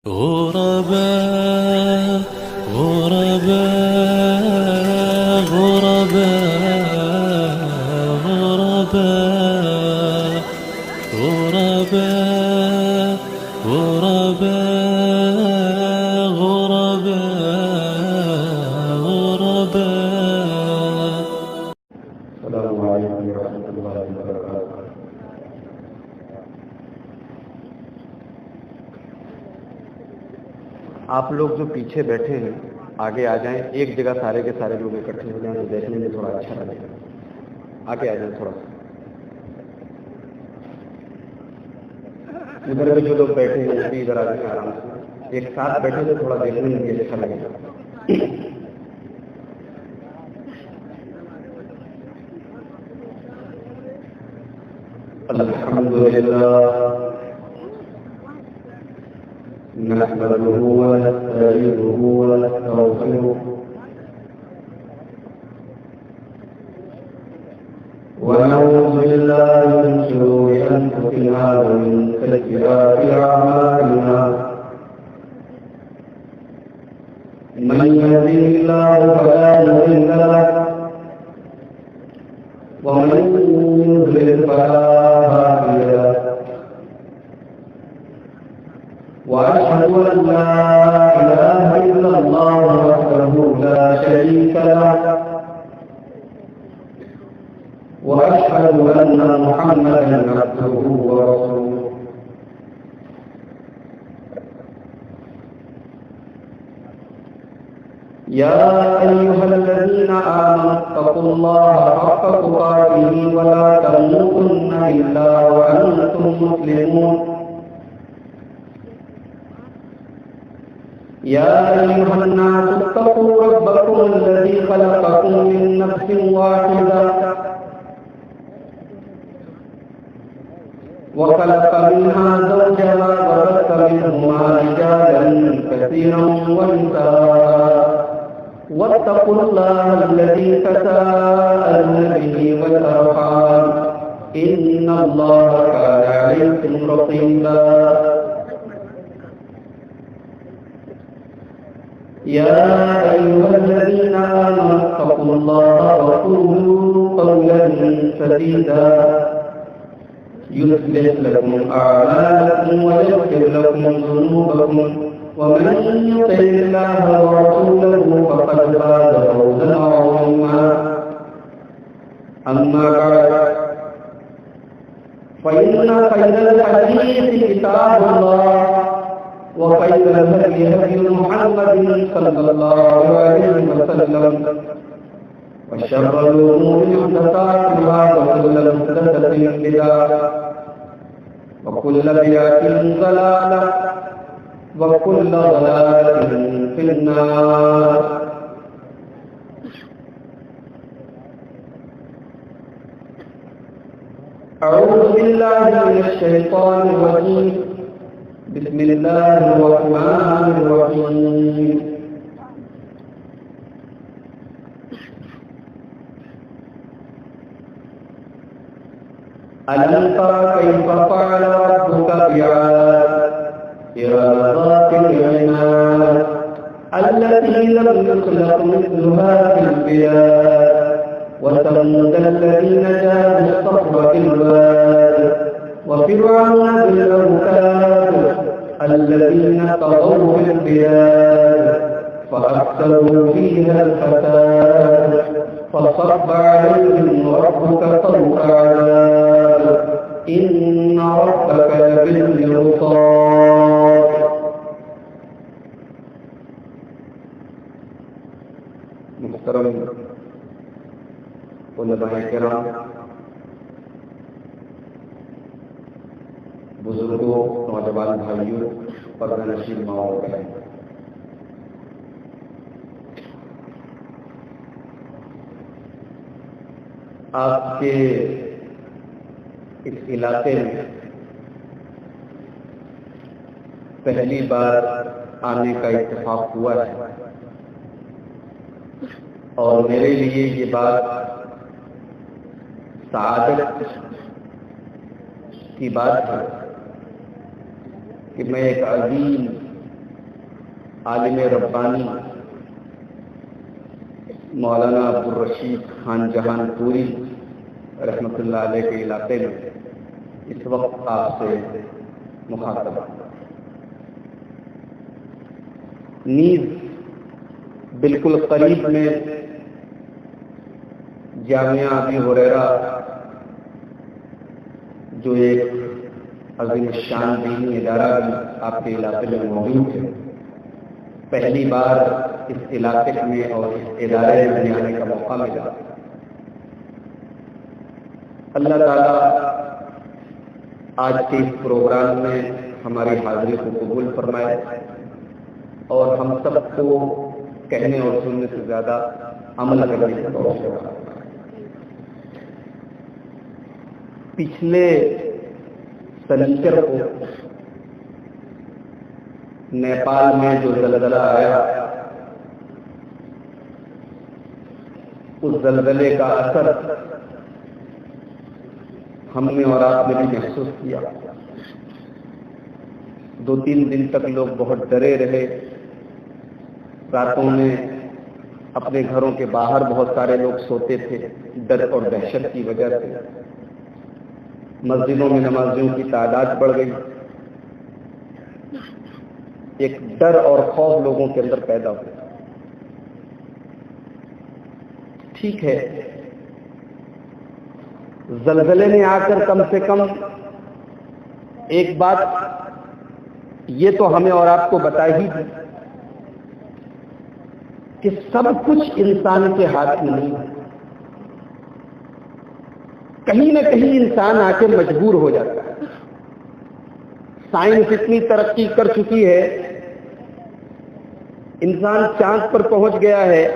غرباء غرباء غرباء غرباء غرباء غرباء غرباء غرباء. السلام علیکم ورحمۃ اللہ وبرکاتہ. آپ لوگ جو پیچھے بیٹھے ہیں آگے آ جائیں. ایک جگہ سارے کے سارے لوگ اکٹھے ہو جائیں تو دیکھنے میں تھوڑا اچھا لگے گا. آگے آ جائیں تھوڑا سا. ادھر بھی جو لوگ بیٹھے ہیں وہ بھی ادھر آ جائیں آرام سے. ایک ساتھ بیٹھے تو تھوڑا دیکھنے میں بھی اچھا لگے گا. الحمد للہ نحمده ونستعينه ونستغفره ونعوذ بالله من شرور انفسنا ومن سيئات اعمالنا. من يهده الله فلا مضل له ومن يضلل فلا هادي له. وأشهد أن لا إله إلا الله وحده لا شريك له وأشهد أن محمدا عبده ورسوله. يا أيها الذين آمنوا اتقوا الله حق تقاته ولا تموتن إلا وأنتم مسلمون. يا أيها الناس اتقوا ربكم الذي خلقكم من نفس واحدة وخلق منها زوجها وبث منهما رجالا كثيرا ونساء واتقوا الله الذي تساءلون به والأرحام إن الله كان عليكم رقيبا. يا أيها الذين آمنوا اتقوا الله وقولوا قولا سديدا يصلح لكم أعمالكم ويغفر لكم ذنوبكم ومن يطع الله ورسوله فقد فاز فوزا عظيما. أما بعد فإن خير الحديث كتاب الله وخير الهدي هدي محمد صلى الله عليه وسلم وشر الأمور محدثاتها وكل محدثة بدعة وكل بدعة ضلالة وكل ضلالة في النار. أعوذ بالله من الشيطان الرجيم. بسم الله الرحمن الرحيم. ألم تر كيف فعل ربك بعاد إرم ذات العماد التي لم يخلق مثلها في البلاد وثمود الذين جابوا الصخر بالواد وفرعون ذي الأوتاد الذين طغوا في البلاد فأكثروا فيها الفساد فصب عليهم ربك سوط عذاب إن ربك لبالمرصاد. محترم علماء کرام، بزرگوں، نوجوان بھائیوں، پردہ نشین ماؤں بہن، آپ کے اس علاقے میں پہلی بار آنے کا اتفاق ہوا ہے اور میرے لیے یہ بات سعادت کی بات ہے کہ میں ایک عظیم عالم ربانی مولانا عبدالرشید خان جہان پوری رحمۃ اللہ علیہ کے علاقے میں اس وقت آپ سے مخاطب ہوں۔ نیز بالکل قریب میں جامعہ ابی ہریرہ جو ایک عظیم الشان دینی ادارہ بھی آپ کے علاقے میں موجود ہے، پہلی بار اس علاقے میں اور اس ادارے میں آنے کا موقع ملا۔ اللہ تعالیٰ آج کے اس پروگرام میں ہماری حاضری کو قبول فرمائے اور ہم سب کو کہنے اور سننے سے زیادہ عمل کرنے کی توفیق عطا فرمائے۔ پچھلے سنیچر کو نیپال میں جو زلزلہ آیا، اس زلزلے کا اثر ہم نے اور آپ نے بھی محسوس کیا۔ 2-3 دن تک لوگ بہت ڈرے رہے، راتوں میں اپنے گھروں کے باہر بہت سارے لوگ سوتے تھے ڈر اور دہشت کی وجہ سے۔ مسجدوں میں نمازیوں کی تعداد بڑھ گئی، ایک ڈر اور خوف لوگوں کے اندر پیدا ہوا۔ ٹھیک ہے، زلزلے نے آ کر کم سے کم ایک بات یہ تو ہمیں اور آپ کو بتا ہی دی کہ سب کچھ انسان کے ہاتھ میں نہیں ہے، کہیں نہ کہیں انسان آ کے مجبور ہو جاتا ہے۔ سائنس اتنی ترقی کر چکی ہے، انسان چاند پر پہنچ گیا ہے،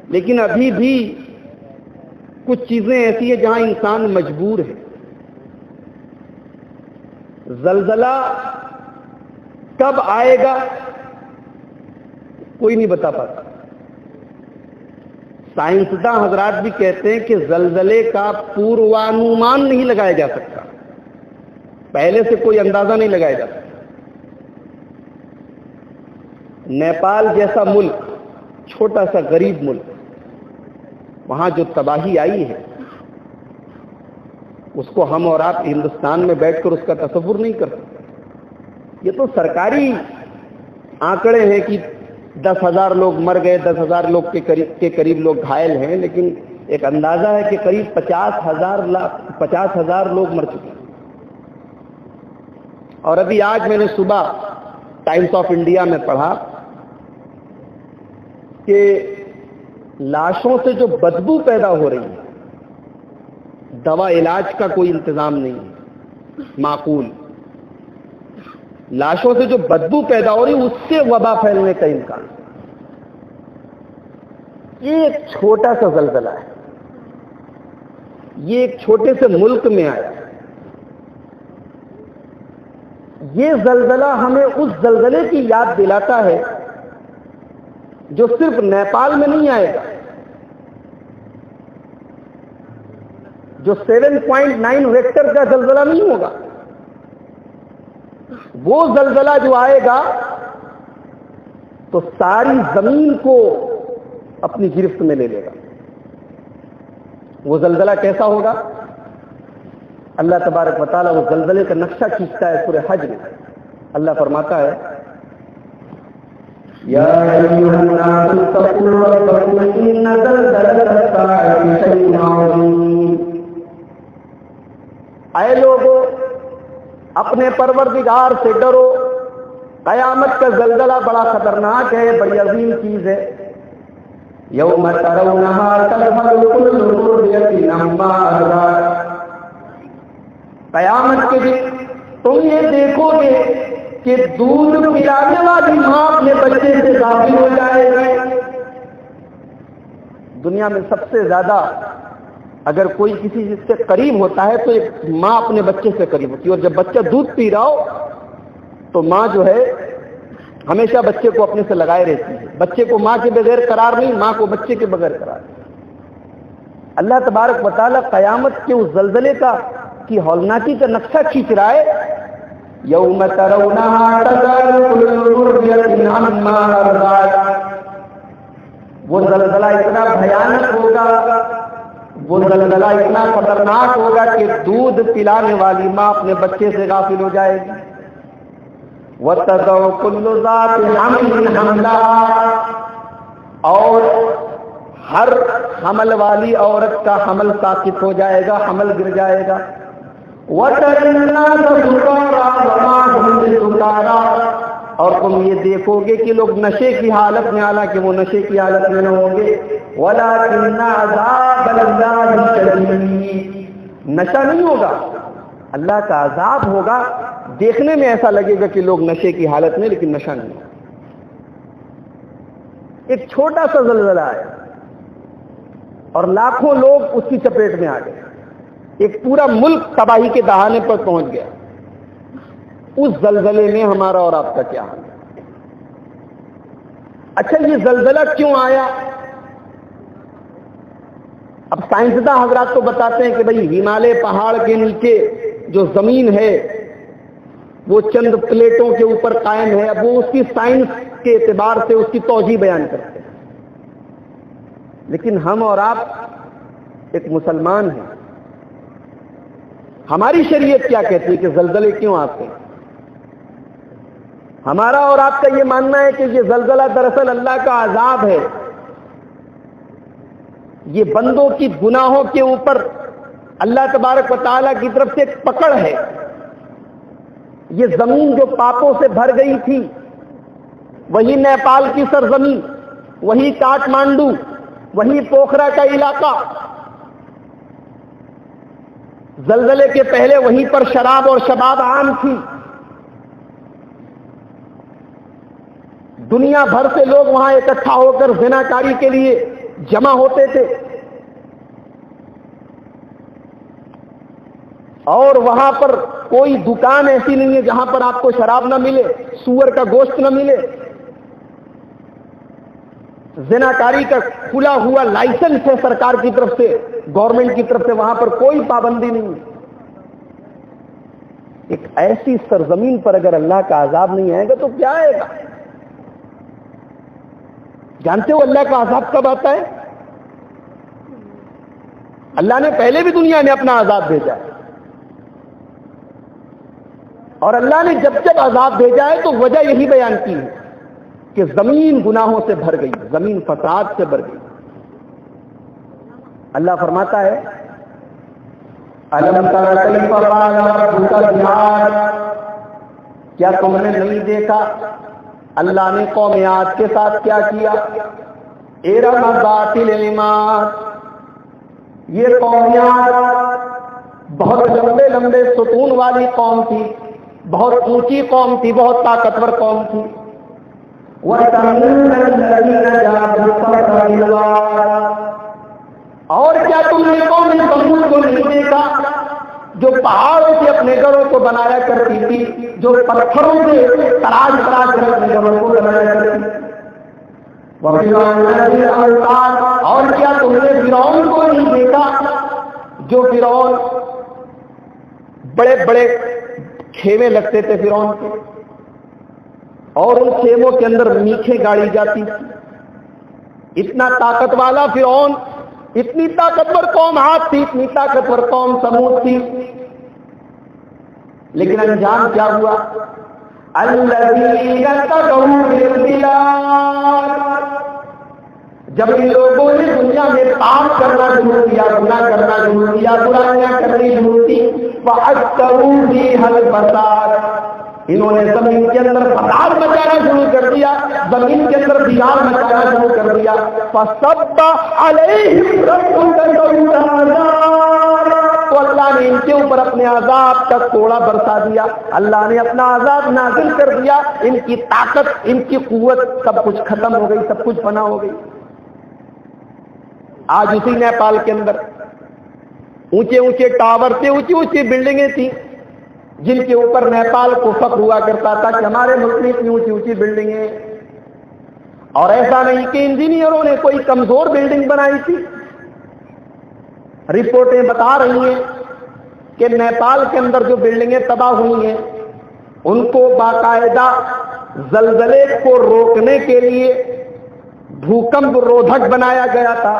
لیکن ابھی بھی کچھ چیزیں ایسی ہیں جہاں انسان مجبور ہے۔ زلزلہ کب آئے گا کوئی نہیں بتا پاتا۔ سائنسداں حضرات بھی کہتے ہیں کہ زلزلے کا پوروانومان نہیں لگایا جا سکتا، پہلے سے کوئی اندازہ نہیں لگایا جا سکتا۔ نیپال جیسا ملک، چھوٹا سا غریب ملک، وہاں جو تباہی آئی ہے اس کو ہم اور آپ ہندوستان میں بیٹھ کر اس کا تصور نہیں کر سکتے۔ یہ تو سرکاری آنکڑے ہیں کہ 10,000 لوگ مر گئے، 10,000 لوگ کے قریب لوگ گھائل ہیں، لیکن ایک اندازہ ہے کہ قریب 50,000 لوگ مر چکے ہیں۔ اور ابھی آج میں نے صبح ٹائمز آف انڈیا میں پڑھا کہ لاشوں سے جو بدبو پیدا ہو رہی ہے، دوا علاج کا کوئی انتظام نہیں ہے معقول، لاشوں سے جو بدبو پیدا ہو رہی ہے اس سے وبا پھیلنے کا امکان۔ یہ ایک چھوٹا سا زلزلہ ہے، یہ ایک چھوٹے سے ملک میں آیا۔ یہ زلزلہ ہمیں اس زلزلے کی یاد دلاتا ہے جو صرف نیپال میں نہیں آئے گا، جو 7.9 ریکٹر کا زلزلہ نہیں ہوگا، وہ زلزلہ جو آئے گا تو ساری زمین کو اپنی گرفت میں لے لے گا۔ وہ زلزلہ کیسا ہوگا؟ اللہ تبارک و تعالیٰ وہ زلزلے کا نقشہ کھینچتا ہے سورہ حج میں۔ اللہ فرماتا ہے یا ایھا الناس اتقوا ربکم ان زلزلۃ الساعۃ شیء عظیم۔ اے لوگو اپنے پروردگار سے ڈرو، قیامت کا زلزلہ بڑا خطرناک ہے، بڑی عظیم چیز ہے۔ یوم ترونھا تذہل کل مرضعۃ عما ارضعت، قیامت کے دن تم یہ دیکھو گے کہ دودھ پلانے والی ماں اپنے بچے سے غافل ہو جائے گی۔ دنیا میں سب سے زیادہ اگر کوئی کسی چیز سے قریب ہوتا ہے تو ایک ماں اپنے بچے سے قریب ہوتی ہے، اور جب بچہ دودھ پی رہا ہو تو ماں جو ہے ہمیشہ بچے کو اپنے سے لگائے رہتی ہے، بچے کو ماں کے بغیر قرار نہیں، ماں کو بچے کے بغیر قرار نہیں۔ اللہ تبارک و تعالیٰ قیامت کے اس زلزلے کی ہولناکی کا نقشہ کھینچ رہا ہے۔ یوم ترونھا تذہل کل فَلَمَّا أَرْضَعَتْ، وہ زلزلہ اتنا بھیانک ہوگا، وہ زلزلہ اتنا خطرناک ہوگا کہ دودھ پلانے والی ماں اپنے بچے سے غافل ہو جائے گی. وَتَضَعُ كُلُّ ذَاتِ حَمْلٍ حَمْلَهَا، اور ہر حمل والی عورت کا حمل ساقط ہو جائے گا، حمل گر جائے گا. وَتَرَى النَّاسَ سُكَارَىٰ وَمَا هُم بِسُكَارَىٰ، اور تم یہ دیکھو گے کہ لوگ نشے کی حالت میں، حالانکہ وہ نشے کی حالت میں نہ ہوں گے. وَلَٰكِنَّ عَذَابَ اللَّهِ شَدِيدٌ، نشہ نہیں ہوگا، اللہ کا عذاب ہوگا. دیکھنے میں ایسا لگے گا کہ لوگ نشے کی حالت میں، لیکن نشہ نہیں ہوگا. ایک چھوٹا سا زلزلہ آیا اور لاکھوں لوگ اس کی چپیٹ میں آ گئے، ایک پورا ملک تباہی کے دہانے پر پہنچ گیا. اس زلزلے میں ہمارا اور آپ کا کیا حال ہے؟ اچھا، یہ زلزلہ کیوں آیا؟ اب سائنسداں حضرات تو بتاتے ہیں کہ بھئی ہمالیہ پہاڑ کے نیچے جو زمین ہے وہ چند پلیٹوں کے اوپر قائم ہے. اب وہ اس کی سائنس کے اعتبار سے اس کی توجیہ بیان کرتے ہیں، لیکن ہم اور آپ ایک مسلمان ہیں. ہماری شریعت کیا کہتی ہے کہ زلزلے کیوں آتے ہیں؟ ہمارا اور آپ کا یہ ماننا ہے کہ یہ زلزلہ دراصل اللہ کا عذاب ہے. یہ بندوں کی گناہوں کے اوپر اللہ تبارک و تعالیٰ کی طرف سے ایک پکڑ ہے. یہ زمین جو پاپوں سے بھر گئی تھی، وہی نیپال کی سرزمین، وہی کاٹمانڈو، وہی پوکھرا کا علاقہ، زلزلے کے پہلے وہیں پر شراب اور شباب عام تھی. دنیا بھر سے لوگ وہاں اکٹھا ہو کر زناکاری کے لیے جمع ہوتے تھے، اور وہاں پر کوئی دکان ایسی نہیں ہے جہاں پر آپ کو شراب نہ ملے، سور کا گوشت نہ ملے. زناکاری کا کھلا ہوا لائسنس ہے سرکار کی طرف سے، گورنمنٹ کی طرف سے، وہاں پر کوئی پابندی نہیں. ایک ایسی سرزمین پر اگر اللہ کا عذاب نہیں آئے گا تو کیا آئے گا؟ جانتے ہو اللہ کا عذاب کب آتا ہے؟ اللہ نے پہلے بھی دنیا میں اپنا عذاب بھیجا ہے، اور اللہ نے جب جب عذاب بھیجا ہے تو وجہ یہی بیان کی ہے کہ زمین گناہوں سے بھر گئی، زمین فساد سے بھر گئی. اللہ فرماتا ہے الم تر کیف فعل ربک بعاد، کیا تم نے نہیں دیکھا اللہ نے قوم عاد کے ساتھ کیا کیا؟ ارم ذات العماد، یہ قوم عاد بہت لمبے لمبے ستون والی قوم تھی، بہت اونچی قوم تھی، بہت طاقتور قوم تھی. وَثَمُودَ الَّذِينَ جَابُوا الصَّخْرَ بِالْوَادِ، اور کیا تم نے قوم ثمود کو نہیں دیکھا جو پہاڑوں سے اپنے گھروں کو بنایا کرتی تھی، جو پتھروں سے تراش تراش کر اپنے گھروں کو بنایا کرتی تھی. وَفِرْعَوْنَ ذِي الْأَوْتَادِ، اور کیا تم نے فرعون کو نہیں دیکھا جو فرعون بڑے بڑے خیمے لگتے تھے فرعون کے، اور ان خیموں کے اندر میخیں گاڑی جاتی تھی. اتنا طاقت والا فرعون، اتنی طاقتور قوم عاد تھی، اتنی طاقتور قوم ثمود تھی، لیکن انجام کیا ہوا؟ الذین تغوا بالبلاد، جب ان لوگوں نے دنیا میں پاپ کرنا شروع کیا، گناہ کرنا شروع کیا، برائیاں کرنی شروع کی، فَأَكْثَرُوا فِيهَا الْفَسَادَ، انہوں نے زمین کے اندر فساد مچانا شروع کر دیا، زمین کے اندر بگاڑ مچانا شروع کر دیا. فَصَبَّ عَلَيْهِمْ رَبُّكَ سَوْطَ عَذَابٍ، تو اللہ نے ان کے اوپر اپنے عذاب کا کوڑا برسا دیا، اللہ نے اپنا عذاب نازل کر دیا. ان کی طاقت، ان کی قوت سب کچھ ختم ہو گئی، سب کچھ فنا ہو گئی. آج اسی نیپال کے اندر اونچے اونچے ٹاور تھے، اونچی اونچی بلڈنگیں تھیں، جن کے اوپر نیپال کو فخر ہوا کرتا تھا کہ ہمارے ملک میں اتنی اونچی اونچی بلڈنگیں. اور ایسا نہیں کہ انجینئروں نے کوئی کمزور بلڈنگ بنائی تھی. رپورٹیں بتا رہی ہیں کہ نیپال کے اندر جو بلڈنگیں تباہ ہوئی ہیں ان کو باقاعدہ زلزلے کو روکنے کے لیے بھوکمپ رودھک بنایا گیا تھا،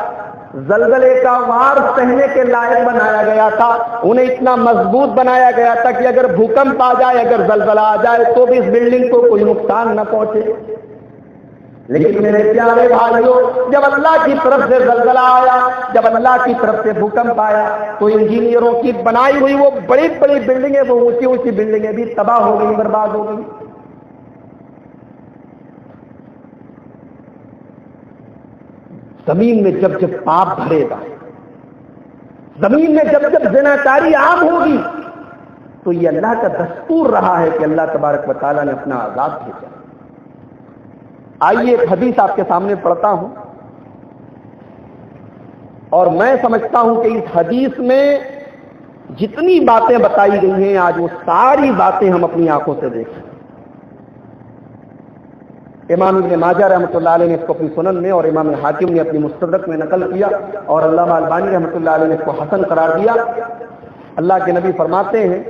زلزلے کا وار سہنے کے لائق بنایا گیا تھا، انہیں اتنا مضبوط بنایا گیا تھا کہ اگر بھوکمپ آ جائے، اگر زلزلہ آ جائے تو بھی اس بلڈنگ کو کوئی نقصان نہ پہنچے۔ لیکن میرے پیارے بھائیوں، جب اللہ کی طرف سے زلزلہ آیا، جب اللہ کی طرف سے بھوکمپ آیا، تو انجینئروں کی بنائی ہوئی وہ بڑی بڑی بلڈنگیں، وہ اونچی اونچی بلڈنگیں بھی تباہ ہو گئی، برباد ہو گئی۔ زمین میں جب جب پاپ بھرے گا، زمین میں جب جب زناکاری عام ہوگی، تو یہ اللہ کا دستور رہا ہے کہ اللہ تبارک و تعالیٰ نے اپنا عذاب بھیجا۔ آئیے ایک حدیث آپ کے سامنے پڑھتا ہوں، اور میں سمجھتا ہوں کہ اس حدیث میں جتنی باتیں بتائی گئی ہیں آج وہ ساری باتیں ہم اپنی آنکھوں سے دیکھیں۔ امام ابن ماجہ رحمۃ اللہ علیہ نے اس کو اپنی سنن میں، اور امام حاکم نے اپنی مستدرک میں نقل کیا، اور علامہ البانی رحمۃ اللہ علیہ نے اس کو حسن قرار دیا۔ اللہ کے نبی فرماتے ہیں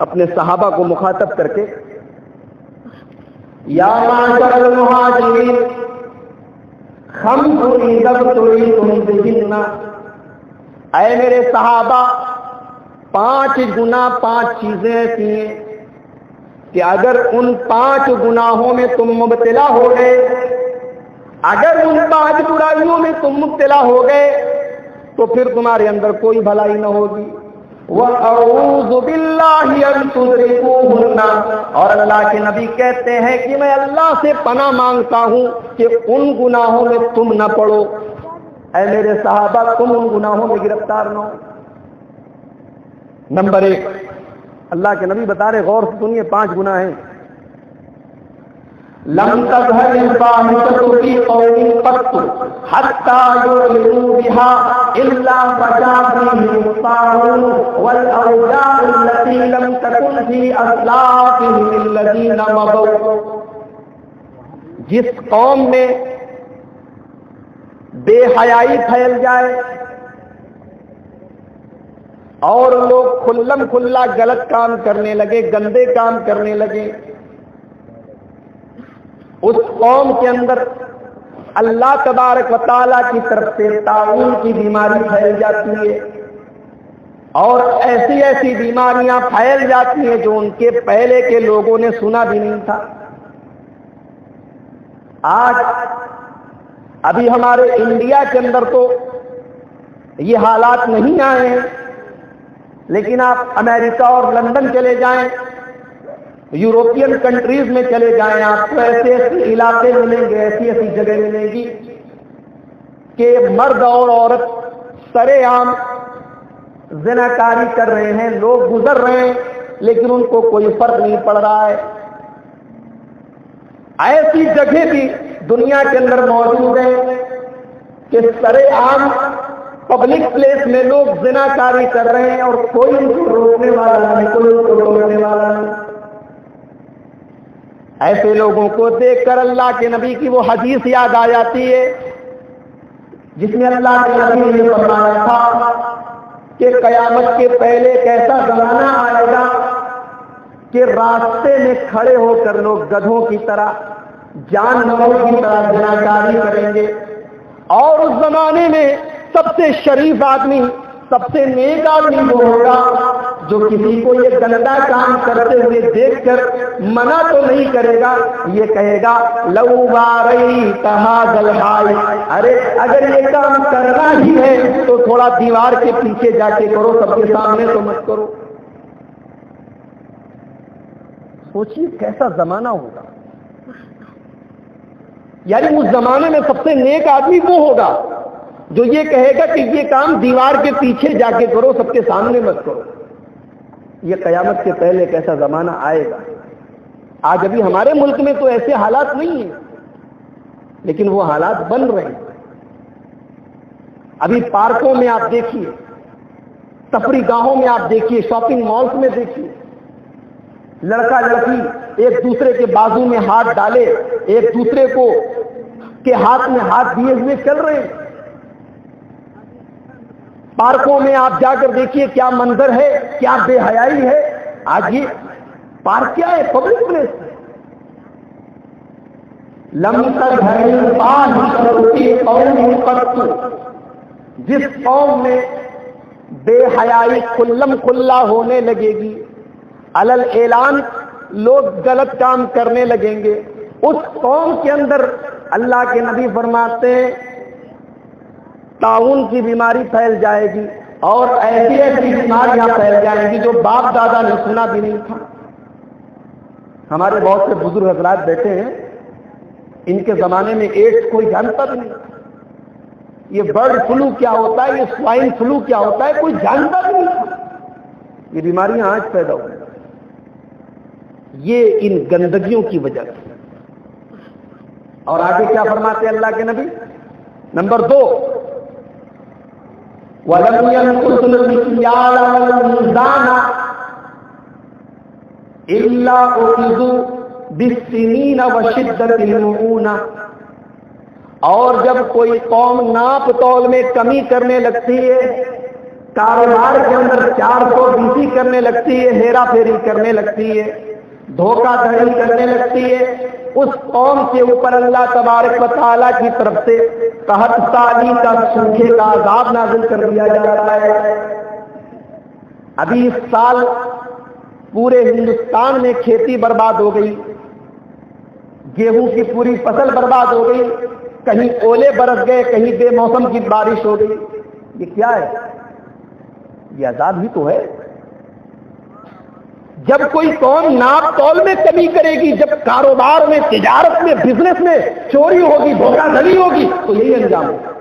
اپنے صحابہ کو مخاطب کر کے، یا معاشر المہاجرین خمس اذا ابتلیتم بہن، اے میرے صحابہ 5 گناہ 5 چیزیں ایسی ہیں کہ اگر ان 5 گناہوں میں تم مبتلا ہو گئے، اگر ان 5 برائیوں میں تم مبتلا ہو گئے تو پھر تمہارے اندر کوئی بھلائی نہ ہوگی۔ وَأَعُوذُ بِاللَّهِ أَن تُدْرِكُوهُنَّ، اور اللہ کے نبی کہتے ہیں کہ میں اللہ سے پناہ مانگتا ہوں کہ ان گناہوں میں تم نہ پڑو۔ اے میرے صحابہ، تم ان گناہوں میں گرفتار نہ ہو۔ نمبر 1، اللہ کے نبی بتا رہے، غور سے سنیے، 5 گناہ ہیں۔ لم تظهر الفاحشة في قوم قط حتى يعلنوا بها إلا فجاء فيهم الطاعون والأوجاع التي لم تكن في أسلافهم الذين مضوا۔ جس قوم میں بے حیائی پھیل جائے اور لوگ کھلم کھلا غلط کام کرنے لگے، گندے کام کرنے لگے، اس قوم کے اندر اللہ تبارک و تعالیٰ کی طرف سے طاعون کی بیماری پھیل جاتی ہے، اور ایسی ایسی بیماریاں پھیل جاتی ہیں جو ان کے پہلے کے لوگوں نے سنا بھی نہیں تھا۔ آج ابھی ہمارے انڈیا کے اندر تو یہ حالات نہیں آئے ہیں، لیکن آپ امریکہ اور لندن چلے جائیں، یورپین کنٹریز میں چلے جائیں، آپ کو ایسے ایسے علاقے ملیں گے، ایسی ایسی جگہ ملیں گی کہ مرد اور عورت سرے عام زناکاری کر رہے ہیں، لوگ گزر رہے ہیں، لیکن ان کو کوئی فرق نہیں پڑ رہا ہے۔ ایسی جگہ بھی دنیا کے اندر موجود ہیں کہ سرے عام پبلک پلیس میں لوگ زناکاری کر رہے ہیں اور کوئی ان کو روکنے والا نہیں، کوئی ان کو روکنے والا نہیں۔ ایسے لوگوں کو دیکھ کر اللہ کے نبی کی وہ حدیث یاد آ جاتی ہے جس میں اللہ کے نبی نے فرمایا تھا کہ قیامت کے پہلے ایک ایسا زمانہ آئے گا کہ راستے میں کھڑے ہو کر لوگ گدھوں کی طرح، جانوروں کی طرح زناکاری کریں گے، اور اس زمانے میں سب سے شریف آدمی، سب سے نیک آدمی وہ ہوگا جو کسی کو یہ گندا کام کرتے ہوئے دیکھ کر منع تو نہیں کرے گا، یہ کہے گا لو بارئت ھذا الحائط، ارے اگر یہ کام کرنا ہی ہے تو تھوڑا دیوار کے پیچھے جا کے کرو، سب کے سامنے تو مت کرو۔ سوچیے کیسا زمانہ ہوگا، یعنی اس زمانے میں سب سے نیک آدمی وہ ہوگا جو یہ کہے گا کہ یہ کام دیوار کے پیچھے جا کے کرو، سب کے سامنے مت کرو۔ یہ قیامت کے پہلے کیسا زمانہ آئے گا۔ آج ابھی ہمارے ملک میں تو ایسے حالات نہیں ہیں، لیکن وہ حالات بن رہے ہیں۔ ابھی پارکوں میں آپ دیکھیے، تفریح گاہوں میں آپ دیکھیے، شاپنگ مالز میں دیکھیے، لڑکا لڑکی ایک دوسرے کے بازو میں ہاتھ ڈالے، ایک دوسرے کو کے ہاتھ میں ہاتھ دیے ہوئے چل رہے ہیں۔ پارکوں میں آپ جا کر دیکھیے کیا منظر ہے، کیا بے حیائی ہے۔ آج یہ پارک کیا ہے؟ Public place. لم تظہر الفاحشۃ فی قوم قط، جس قوم میں بے حیائی کھلم کھلا ہونے لگے گی، علل اعلان لوگ غلط کام کرنے لگیں گے، اس قوم کے اندر اللہ کے نبی فرماتے ہیں طاعون کی بیماری پھیل جائے گی اور ایسی ایسی بیماریاں پھیل جائیں گی جو باپ دادا نے سنا بھی نہیں تھا۔ ہمارے بہت سے بزرگ حضرات بیٹھے ہیں، ان کے زمانے میں ایڈس کوئی جانتا بھی نہیں، یہ برڈ فلو کیا ہوتا ہے، یہ سوائن فلو کیا ہوتا ہے، کوئی جانتا بھی نہیں تھا۔ یہ بیماریاں آج پیدا ہوئی، یہ ان گندگیوں کی وجہ سے۔ اور آگے کیا فرماتے ہیں اللہ کے نبی؟ نمبر 2، وَلَمْ يَنْقُصُ الْمِكْيَالَ وَالْمِيزَانَ إِلَّا أُخِذُوا بِالسِّنِينَ وَشِدَّةِ الْمُؤُونَةِ، اور جب کوئی قوم ناپ تول میں کمی کرنے لگتی ہے، کاروبار کے اندر 420 کرنے لگتی ہے، ہیرا پھیری کرنے لگتی ہے، دھوکہ دھڑی کرنے لگتی ہے، اس قوم کے اوپر اللہ تبارک و تعالیٰ کی طرف سے 7 سالی کا سوکھے کا عذاب نازل کر دیا جاتا ہے۔ ابھی اس سال پورے ہندوستان میں کھیتی برباد ہو گئی، گیہوں کی پوری فصل برباد ہو گئی، کہیں اولے برس گئے، کہیں بے موسم کی بارش ہو گئی۔ یہ کیا ہے؟ یہ عذاب ہی تو ہے۔ جب کوئی قوم ناپ تول میں کمی کرے گی، جب کاروبار میں، تجارت میں، بزنس میں چوری ہوگی، دھوکہ دھڑی ہوگی، تو یہی انجام ہوگا۔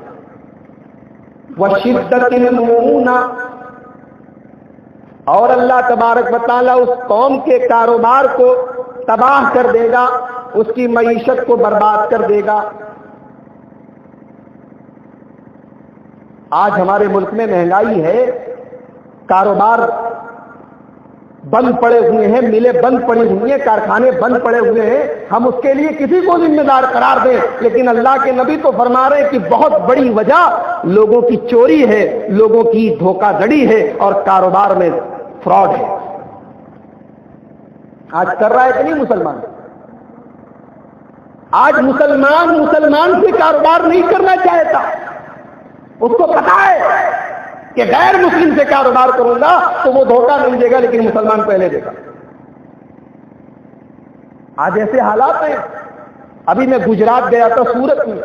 وَشِدَّةِ الْمُؤُونَةِ، اور اللہ تبارک و تعالیٰ اس قوم کے کاروبار کو تباہ کر دے گا، اس کی معیشت کو برباد کر دے گا۔ آج ہمارے ملک میں مہنگائی ہے، کاروبار بند پڑے ہوئے ہیں، ملیں بند پڑی ہوئی ہیں، کارخانے بند پڑے ہوئے ہیں، ہم اس کے لیے کسی کو ذمہ دار قرار دیں، لیکن اللہ کے نبی تو فرما رہے ہیں کہ بہت بڑی وجہ لوگوں کی چوری ہے، لوگوں کی دھوکہ دھڑی ہے اور کاروبار میں فراڈ ہے۔ آج کر رہا ہے کہ نہیں مسلمان؟ آج مسلمان سے کاروبار نہیں کرنا چاہتا، اس کو پتا ہے کہ غیر مسلم سے کاروبار کروں گا تو وہ دھوکہ نہیں دے گا، لیکن مسلمان پہلے دے گا۔ آج ایسے حالات ہیں۔ ابھی میں گجرات گیا تھا، سورت میں،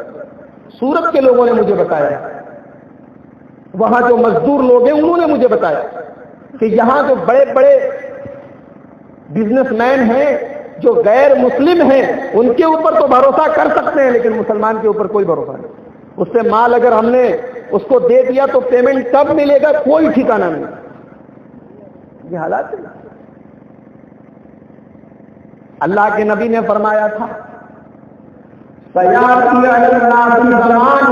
سورت کے لوگوں نے مجھے بتایا، وہاں جو مزدور لوگ ہیں انہوں نے مجھے بتایا کہ یہاں جو بڑے بڑے بزنس مین ہیں جو غیر مسلم ہیں، ان کے اوپر تو بھروسہ کر سکتے ہیں، لیکن مسلمان کے اوپر کوئی بھروسہ نہیں۔ اس سے مال اگر ہم نے اس کو دے دیا تو پیمنٹ کب ملے گا کوئی ٹھکانہ نہیں۔ یہ حالات ہے۔ اللہ کے نبی نے فرمایا تھا سَيَأْتِي عَلَى النَّاسِ زَمَانٌ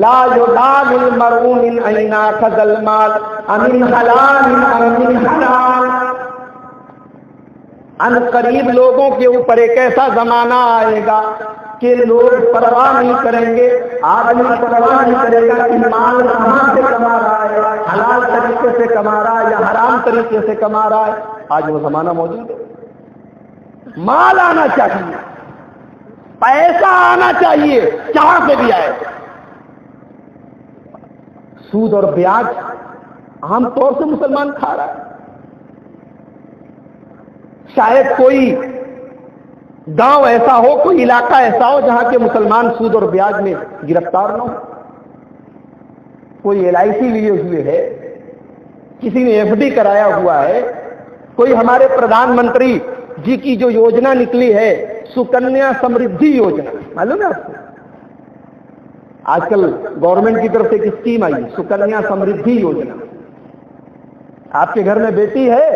لَا يُدَانِ الْمَرْءُ مِنْ أَيْنَ أَخَذَ الْمَالَ أَمِنْ حَلَالٍ أَمْ مِنْ حَرَامٍ۔ ان قریب لوگوں کے اوپر ایک ایسا زمانہ آئے گا کہ لوگ پرواہ نہیں کریں گے، آدمی پرواہ نہیں کرے گا کہ مال کہاں سے کما رہا ہے، حلال طریقے سے کما رہا ہے یا حرام طریقے سے کما رہا ہے۔ آج وہ زمانہ موجود ہے۔ مال آنا چاہیے، پیسہ آنا چاہیے، جہاں سے بھی آئے۔ سود اور بیاج عام طور سے مسلمان کھا رہا ہے۔ شاید کوئی گاؤں ایسا ہو، کوئی علاقہ ایسا ہو جہاں کے مسلمان سود اور بیاج میں گرفتار نہ ہو۔ کوئی LIC لیے ہوئے ہے، کسی نے FD کرایا ہوا ہے، کوئی ہمارے پردھان منتری جی کی جو یوجنا نکلی ہے سکنیا سمردھی یوجنا، معلوم ہے آپ کو؟ آج کل گورنمنٹ کی طرف سے ایک اسکیم آئی سکنیا سمردھی یوجنا۔ آپ کے گھر میں بیٹی ہے،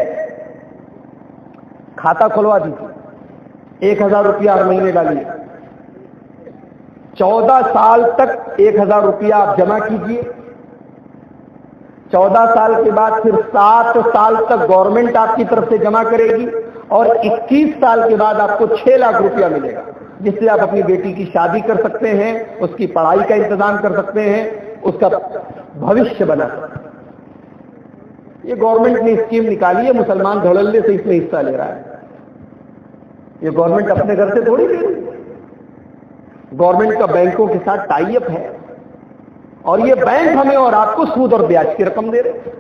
کھاتا کھلوا دیجیے، 1000 روپیہ ہر مہینے ڈالیے، 14 سال تک 1000 روپیہ آپ جمع کیجیے، 14 سال کے بعد پھر 7 سال تک گورنمنٹ آپ کی طرف سے جمع کرے گی، اور 21 سال کے بعد آپ کو 6 لاکھ روپیہ ملے گا، جس سے آپ اپنی بیٹی کی شادی کر سکتے ہیں، اس کی پڑھائی کا انتظام کر سکتے ہیں، اس کا بھوشیہ بنا سکتے ہیں۔ یہ گورنمنٹ نے اسکیم نکالی ہے، مسلمان دھڑلے سے اس میں حصہ لے رہا ہے۔ یہ گورنمنٹ اپنے گھر سے تھوڑی دے رہی ہے، گورنمنٹ کا بینکوں کے ساتھ ٹائی اپ ہے اور یہ بینک ہمیں اور آپ کو سود اور بیاج کی رقم دے رہے ہیں.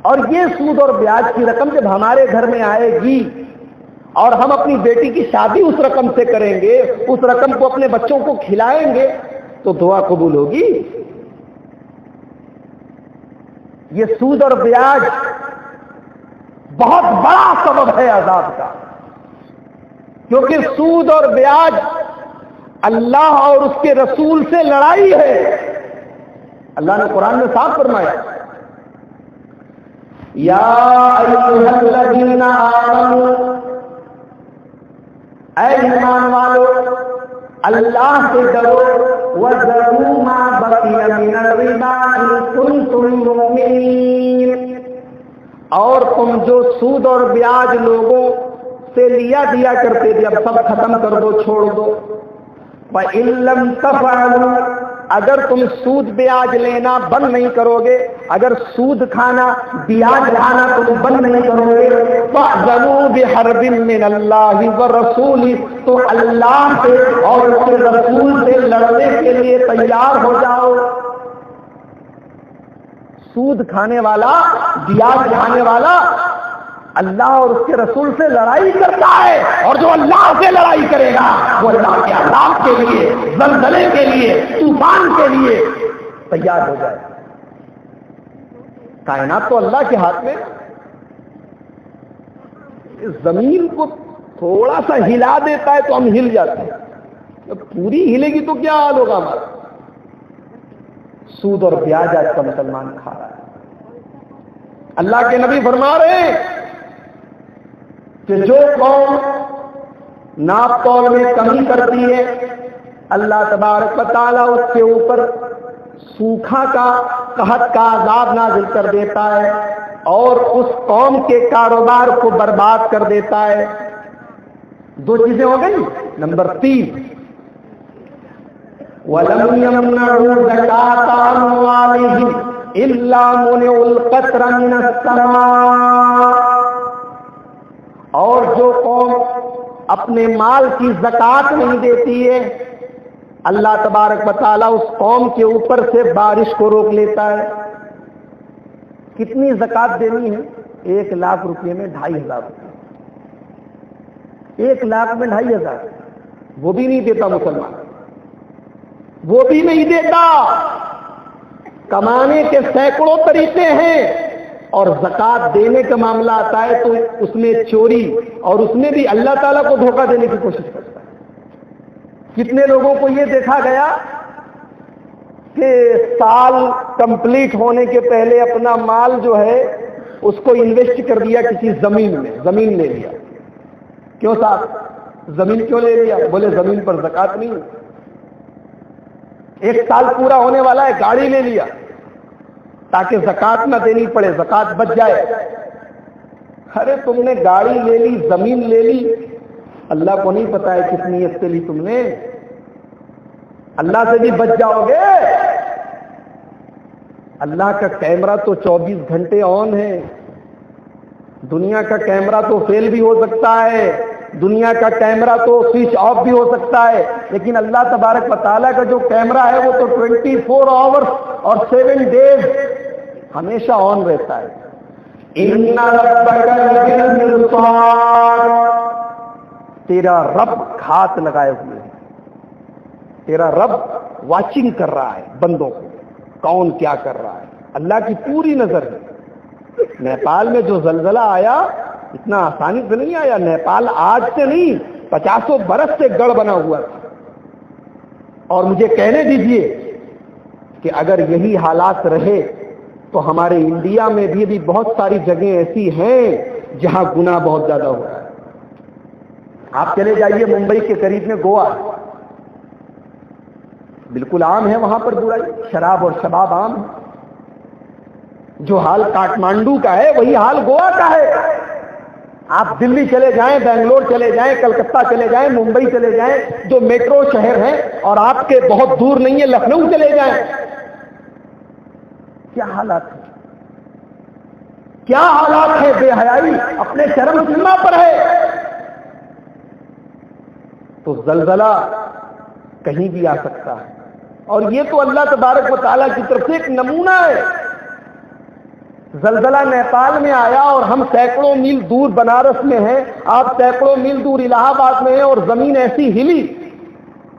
اور یہ سود اور بیاج کی رقم جب ہمارے گھر میں آئے گی اور ہم اپنی بیٹی کی شادی اس رقم سے کریں گے, اس رقم کو اپنے بچوں کو کھلائیں گے, تو دعا قبول ہوگی؟ یہ سود اور بیاج بہت بڑا سبب ہے عذاب کا, کیونکہ سود اور بیاج اللہ اور اس کے رسول سے لڑائی ہے. اللہ نے قرآن میں صاف فرمایا, یا ایھا الذین آمنوا, اے ایمان والو اللہ سے ڈرو, وَذَرُوا مَا بَقِیَ مِنَ الرِّبَا إِن كُنتُم مُّؤْمِنِینَ, اور تم جو سود اور بیاج لوگوں سے دیا کرتے تھے اب سب ختم کر دو, چھوڑ دو. وَإِن لَّمْ تَفْعَلُوا, اگر تم سود بیاج لینا بند نہیں کرو گے, اگر سود کھانا بیاج کھانا تم بند نہیں کرو گے, فَأْذَنُوا بِحَرْبٍ مِّنَ اللَّهِ وَرَسُولِهِ, تو اللہ سے اور اس کے رسول سے لڑنے کے لیے تیار ہو جاؤ. سود کھانے والا, بیاج کھانے والا اللہ اور اس کے رسول سے لڑائی کرتا ہے, اور جو اللہ سے لڑائی کرے گا وہ اللہ کے عذاب کے لیے, زلزلے کے لیے, طوفان کے لیے تیار ہو جائے. کائنات تو اللہ کے ہاتھ میں. اس زمین کو تھوڑا سا ہلا دیتا ہے تو ہم ہل جاتے ہیں, جب پوری ہلے گی تو کیا حال ہوگا ہمارا. سود اور بیاج آج کا مسلمان کھا رہا ہے. اللہ کے نبی فرما رہے ہیں کہ جو قوم ناپ تول میں کمی کرتی ہے اللہ تبارک و تعالیٰ اس کے اوپر سوکھا کا, قحط کا عذاب نازل کر دیتا ہے اور اس قوم کے کاروبار کو برباد کر دیتا ہے. دو چیزیں ہو گئی. نمبر 3, وَلَمْ يَمْنَعُوا زَكَاةَ أَمْوَالِهِمْ إِلَّا مُنِعُوا الْقَطْرَ مِنَ السَّمَاءِ, اور جو قوم اپنے مال کی زکوٰۃ نہیں دیتی ہے اللہ تبارک و تعالیٰ اس قوم کے اوپر سے بارش کو روک لیتا ہے. کتنی زکوٰۃ دینی ہے؟ 1 لاکھ روپے میں 2,500 روپے. 1 لاکھ میں 2,500, وہ بھی نہیں دیتا مسلمان, وہ بھی نہیں دیتا. کمانے کے سینکڑوں طریقے ہیں, اور زکوٰۃ دینے کا معاملہ آتا ہے تو اس میں چوری, اور اس میں بھی اللہ تعالیٰ کو دھوکہ دینے کی کوشش کرتا ہے. کتنے لوگوں کو یہ دیکھا گیا کہ سال کمپلیٹ ہونے کے پہلے اپنا مال جو ہے اس کو انویسٹ کر دیا کسی زمین میں, زمین لے لیا. کیوں صاحب, زمین کیوں لے لیا؟ بولے زمین پر زکوٰۃ نہیں. 1 سال پورا ہونے والا ہے, گاڑی لے لیا تاکہ زکوٰۃ نہ دینی پڑے, زکوٰۃ بچ جائے. ارے تم نے گاڑی لے لی, زمین لے لی, اللہ کو نہیں پتا ہے کس نیت سے لی تم نے. اللہ سے بھی بچ جاؤ گے. اللہ کا کیمرہ تو 24 گھنٹے آن ہے. دنیا کا کیمرہ تو فیل بھی ہو سکتا ہے, دنیا کا کیمرہ تو سوئچ آف بھی ہو سکتا ہے, لیکن اللہ تبارک و تعالیٰ کا جو کیمرہ ہے وہ تو 24 آورز اور 7 ڈیز ہمیشہ آن رہتا ہے. ان ربک لبالمرصاد, تیرا رب ہاتھ لگائے ہوئے ہے, تیرا رب واچنگ کر رہا ہے بندوں کو, کون کیا کر رہا ہے. اللہ کی پوری نظر ہے. نیپال میں جو زلزلہ آیا اتنا آسانی سے نہیں آیا. نیپال آج سے نہیں 50 برس سے گڑھ بنا ہوا تھا. اور مجھے کہنے دیجئے کہ اگر یہی حالات رہے تو ہمارے انڈیا میں بھی بہت ساری جگہیں ایسی ہیں جہاں گناہ بہت زیادہ ہو رہا ہے. آپ چلے جائیے ممبئی کے قریب میں گوا, بالکل عام ہے وہاں پر برائی, شراب اور شباب عام ہے. جو حال کاٹمانڈو کا ہے وہی حال گوا کا ہے. آپ دلی چلے جائیں, بنگلور چلے جائیں, کلکتہ چلے جائیں, ممبئی چلے جائیں, جو میٹرو شہر ہیں, اور آپ کے بہت دور نہیں ہے لکھنؤ چلے جائیں, کیا حالات ہیں, کیا حالات ہے. بے حیائی اپنے چرم سیما پر ہے. تو زلزلہ کہیں بھی آ سکتا ہے. اور یہ تو اللہ تبارک و تعالیٰ کی طرف سے ایک نمونہ ہے. زلزلہ نیپال میں آیا اور ہم سینکڑوں میل دور بنارس میں ہیں, آپ سینکڑوں میل دور الہ آباد میں ہیں, اور زمین ایسی ہلی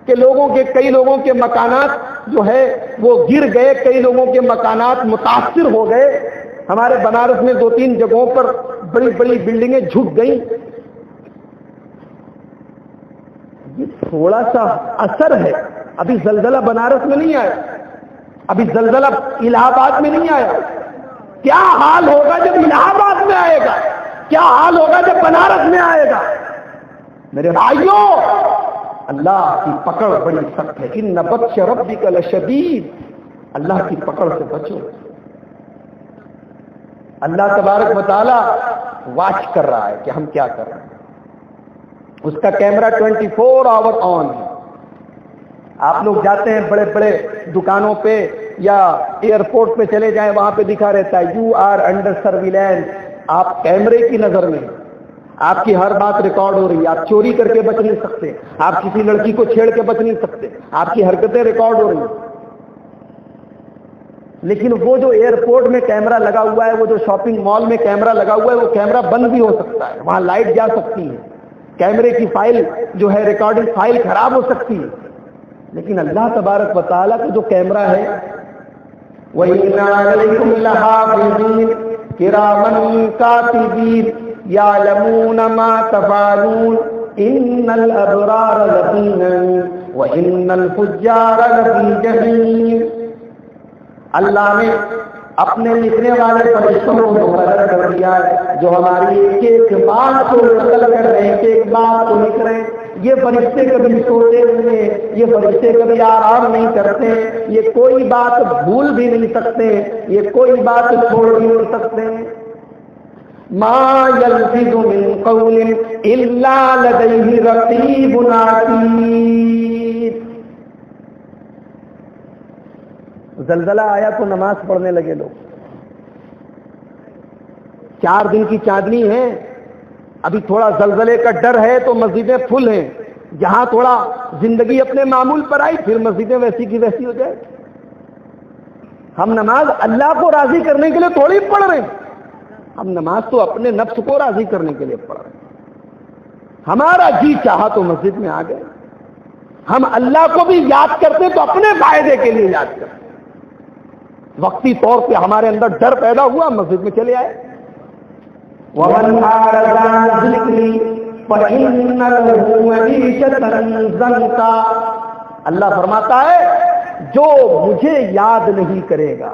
کہ کئی لوگوں کے مکانات جو ہے وہ گر گئے, کئی لوگوں کے مکانات متاثر ہو گئے. ہمارے بنارس میں 2-3 جگہوں پر بڑی بڑی بلڈنگیں جھک گئیں. یہ تھوڑا سا اثر ہے. ابھی زلزلہ بنارس میں نہیں آیا, ابھی زلزلہ الہ آباد میں نہیں آیا. کیا حال ہوگا جب الہ آباد میں آئے گا, کیا حال ہوگا جب بنارس میں آئے گا؟ میرے بھائیوں, اللہ کی پکڑ بڑی سخت ہے. ان بطش ربک لشدید, اللہ کی پکڑ سے بچو. اللہ تبارک و تعالی واچ کر رہا ہے کہ ہم کیا کر رہے ہیں. اس کا کیمرہ 24 آور آن ہے. آپ لوگ جاتے ہیں بڑے بڑے دکانوں پہ یا ایئرپورٹ پہ چلے جائیں, وہاں پہ دکھا رہتا ہے یو آر انڈر سرویلنس. آپ کیمرے کی نظر میں, آپ کی ہر بات ریکارڈ ہو رہی ہے. آپ چوری کر کے بچ نہیں سکتے, آپ کسی لڑکی کو چھیڑ کے بچ نہیں سکتے, آپ کی حرکتیں ریکارڈ ہو رہی ہیں. لیکن وہ جو ایئرپورٹ میں کیمرہ لگا ہوا ہے, وہ جو شاپنگ مال میں کیمرہ لگا ہوا ہے, وہ کیمرہ بند بھی ہو سکتا ہے, وہاں لائٹ جا سکتی ہے, کیمرے کی فائل جو ہے ریکارڈنگ فائل خراب ہو سکتی ہے. لیکن اللہ تبارک و تعالیٰ کا جو کیمرہ ہے, وَإِنَّ عَلَيْكُمْ لَحَافِظِينَ كِرَامًا كَاتِبِينَ يَعْلَمُونَ مَا تَفْعَلُونَ إِنَّ الْأَبْرَارَ لَفِي نَعِيمٍ وَإِنَّ الْفُجَّارَ لَفِي جَحِيمٍ. اللہ نے اپنے لکھنے والے فرشتوں کو مقرر کر دیا ہے, جو ہماری ایک ایک بات کو نقل کر رہے ہیں, ایک ایک بات کو لکھ رہے ہیں. یہ فرشتے کبھی سوتے نہیں ہیں, یہ فرشتے کبھی آرام نہیں کرتے, یہ کوئی بات بھول بھی نہیں سکتے, یہ کوئی بات چھوڑ بھی نہیں سکتے. ما یلفظ من قول الا لدیہ رقیب عتید. زلزلہ آیا تو نماز پڑھنے لگے لوگ. 4 دن کی چاندنی ہے, ابھی تھوڑا زلزلے کا ڈر ہے تو مسجدیں فل ہیں. جہاں تھوڑا زندگی اپنے معمول پر آئی, پھر مسجدیں ویسی کی ویسی ہو جائے. ہم نماز اللہ کو راضی کرنے کے لیے تھوڑی پڑھ رہے ہیں, ہم نماز تو اپنے نفس کو راضی کرنے کے لیے پڑھ رہے ہیں. ہمارا جی چاہا تو مسجد میں آ گئے. ہم اللہ کو بھی یاد کرتے تو اپنے فائدے کے لیے یاد کرتے. وقتی طور پہ ہمارے اندر ڈر پیدا ہوا, مسجد میں چلے آئے. وَمَنْ أَعْرَضَ عَنْ ذِكْرِي فَإِنَّ لَهُ مَعِيشَةً ضَنْكًا. اللہ فرماتا ہے جو مجھے یاد نہیں کرے گا,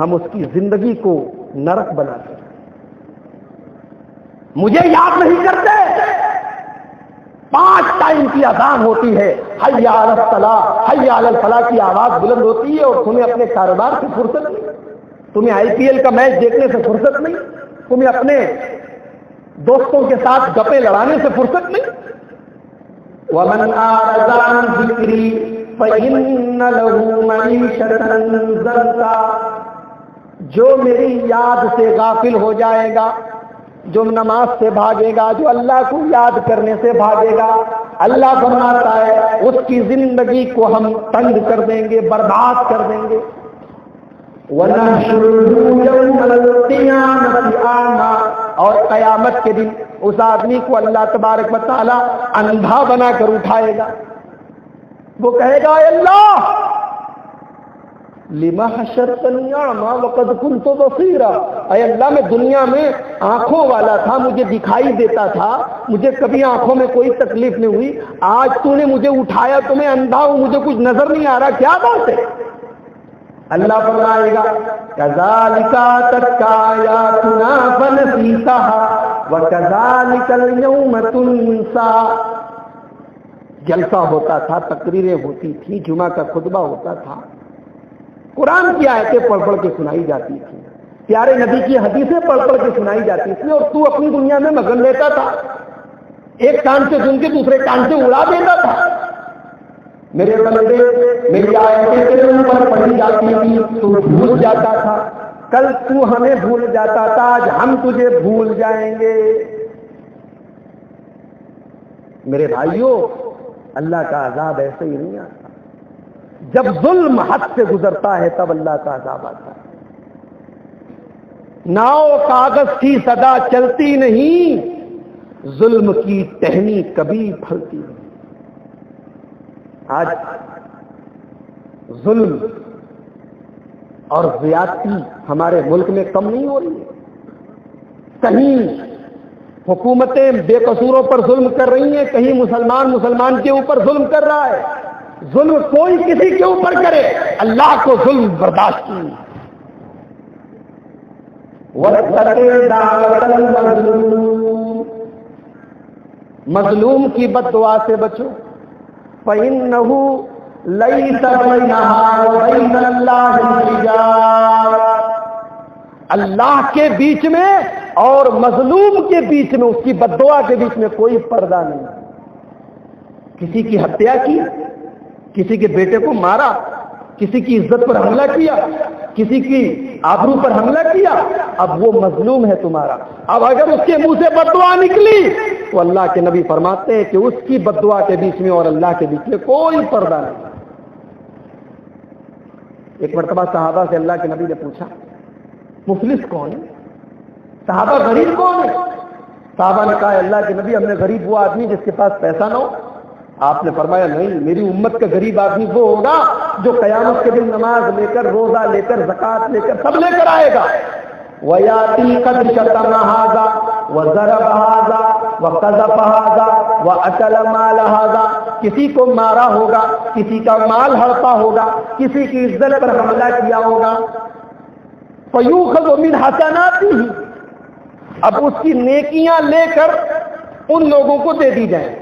ہم اس کی زندگی کو نرک بنا دیں. مجھے یاد نہیں کرتے, 5 ٹائم کی اذان ہوتی ہے, حی علی الصلاۃ حی علی الفلاح کی آواز بلند ہوتی ہے, اور تمہیں اپنے کاروبار سے فرصت نہیں, تمہیں IPL کا میچ دیکھنے سے فرصت نہیں, تمہیں اپنے دوستوں کے ساتھ گپیں لڑانے سے فرصت نہیں. وَمَنْ أَعْرَضَ عَنْ ذِكْرِي فَإِنَّ لَهُ مَعِيشَةً ضَنْكًا. جو میری یاد سے غافل ہو جائے گا, جو نماز سے بھاگے گا, جو اللہ کو یاد کرنے سے بھاگے گا, اللہ فرماتا ہے اس کی زندگی کو ہم تنگ کر دیں گے, برباد کر دیں گے. وَنَحْشُرُهُ يَوْمَ الْقِيَامَةِ أَعْمَىٰ. اور قیامت کے دن اس آدمی کو اللہ تبارک و تعالی اندھا بنا کر اٹھائے گا. وہ کہے گا اے اللہ لِمَ حَشَرْتَنِي أَعْمَىٰ وَقَدْ كُنْتُ بَصِيرًا. اے اللہ میں دنیا میں آنکھوں والا تھا, مجھے دکھائی دیتا تھا, مجھے کبھی آنکھوں میں کوئی تکلیف نہیں ہوئی, آج تو نے مجھے اٹھایا تو میں اندھا ہوں, مجھے کچھ نظر نہیں آ رہا, کیا بات ہے؟ اللہ فرمائے گا كَذَلِكَ أَتَتْكَ آيَاتُنَا فَنَسِيتَهَا وَكَذَلِكَ الْيَوْمَ تُنسَىٰ. جلسہ ہوتا تھا, تقریریں ہوتی تھی, جمعہ کا خطبہ ہوتا تھا, قرآن کی آیتیں پڑھ پڑھ کے سنائی جاتی تھی, پیارے نبی کی حدیثیں پڑھ پڑھ کے سنائی جاتی تھی, اور تو اپنی دنیا میں مگن لیتا تھا, ایک کان سے سن کے دوسرے کان سے اڑا دیتا تھا. میرے بندے میری آیتیں تیرے اوپر پڑھی جاتی تھی, تو بھول جاتا تھا, کل تو ہمیں بھول جاتا تھا, آج ہم تجھے بھول جائیں گے. میرے بھائیوں اللہ کا عذاب ایسے ہی نہیں آتا. جب ظلم حد سے گزرتا ہے تب اللہ کا عذاب آتا ہے. ناؤ کاغذ کی صدا چلتی نہیں، ظلم کی ٹہنی کبھی پھلتی نہیں. آج ظلم اور زیادتی ہمارے ملک میں کم نہیں ہو رہی ہے. کہیں حکومتیں بے قصوروں پر ظلم کر رہی ہیں، کہیں مسلمان کے اوپر ظلم کر رہا ہے. ظلم کوئی کسی کے اوپر کرے، اللہ کو ظلم برداشت نہیں. مظلوم کی بد دعا سے بچو. فَإِنَّهُ لَيْسَ بَيْنَهَا وَبَيْنَ اللَّهِ حِجَابٌ. اللہ کے بیچ میں اور مظلوم کے بیچ میں، اس کی بد دعا کے بیچ میں کوئی پردہ نہیں. کسی کی ہتیا کی، کسی کے بیٹے کو مارا، کسی کی عزت پر حملہ کیا، کسی کی آبرو پر حملہ کیا، اب وہ مظلوم ہے تمہارا. اب اگر اس کے منہ سے بد دعا نکلی تو اللہ کے نبی فرماتے ہیں کہ اس کی بد دعا کے بیچ میں اور اللہ کے بیچ میں کوئی پردہ نہیں. ایک مرتبہ صحابہ سے اللہ کے نبی نے پوچھا مفلس کون ہے؟ صحابہ غریب کون ہے؟ صحابہ نے کہا اللہ کے نبی ہم نے غریب وہ آدمی جس کے پاس پیسہ نہ ہو. آپ نے فرمایا نہیں، میری امت کا غریب آدمی وہ ہوگا جو قیامت کے دن نماز لے کر، روزہ لے کر، زکات لے کر، سب لے کر آئے گا. وَيَأْتِي قَدْ شَتَمَ هَذَا وَضَرَبَ هَذَا وَقَذَفَ هَذَا وَأَكَلَ مَالَ هَذَا. کسی کو مارا ہوگا، کسی کا مال ہڑپا ہوگا، کسی کی عزت پر حملہ کیا ہوگا. فَيُؤْخَذُ مِنْ حَسَنَاتِهِ. اب اس کی نیکیاں لے کر ان لوگوں کو دے دی جائیں.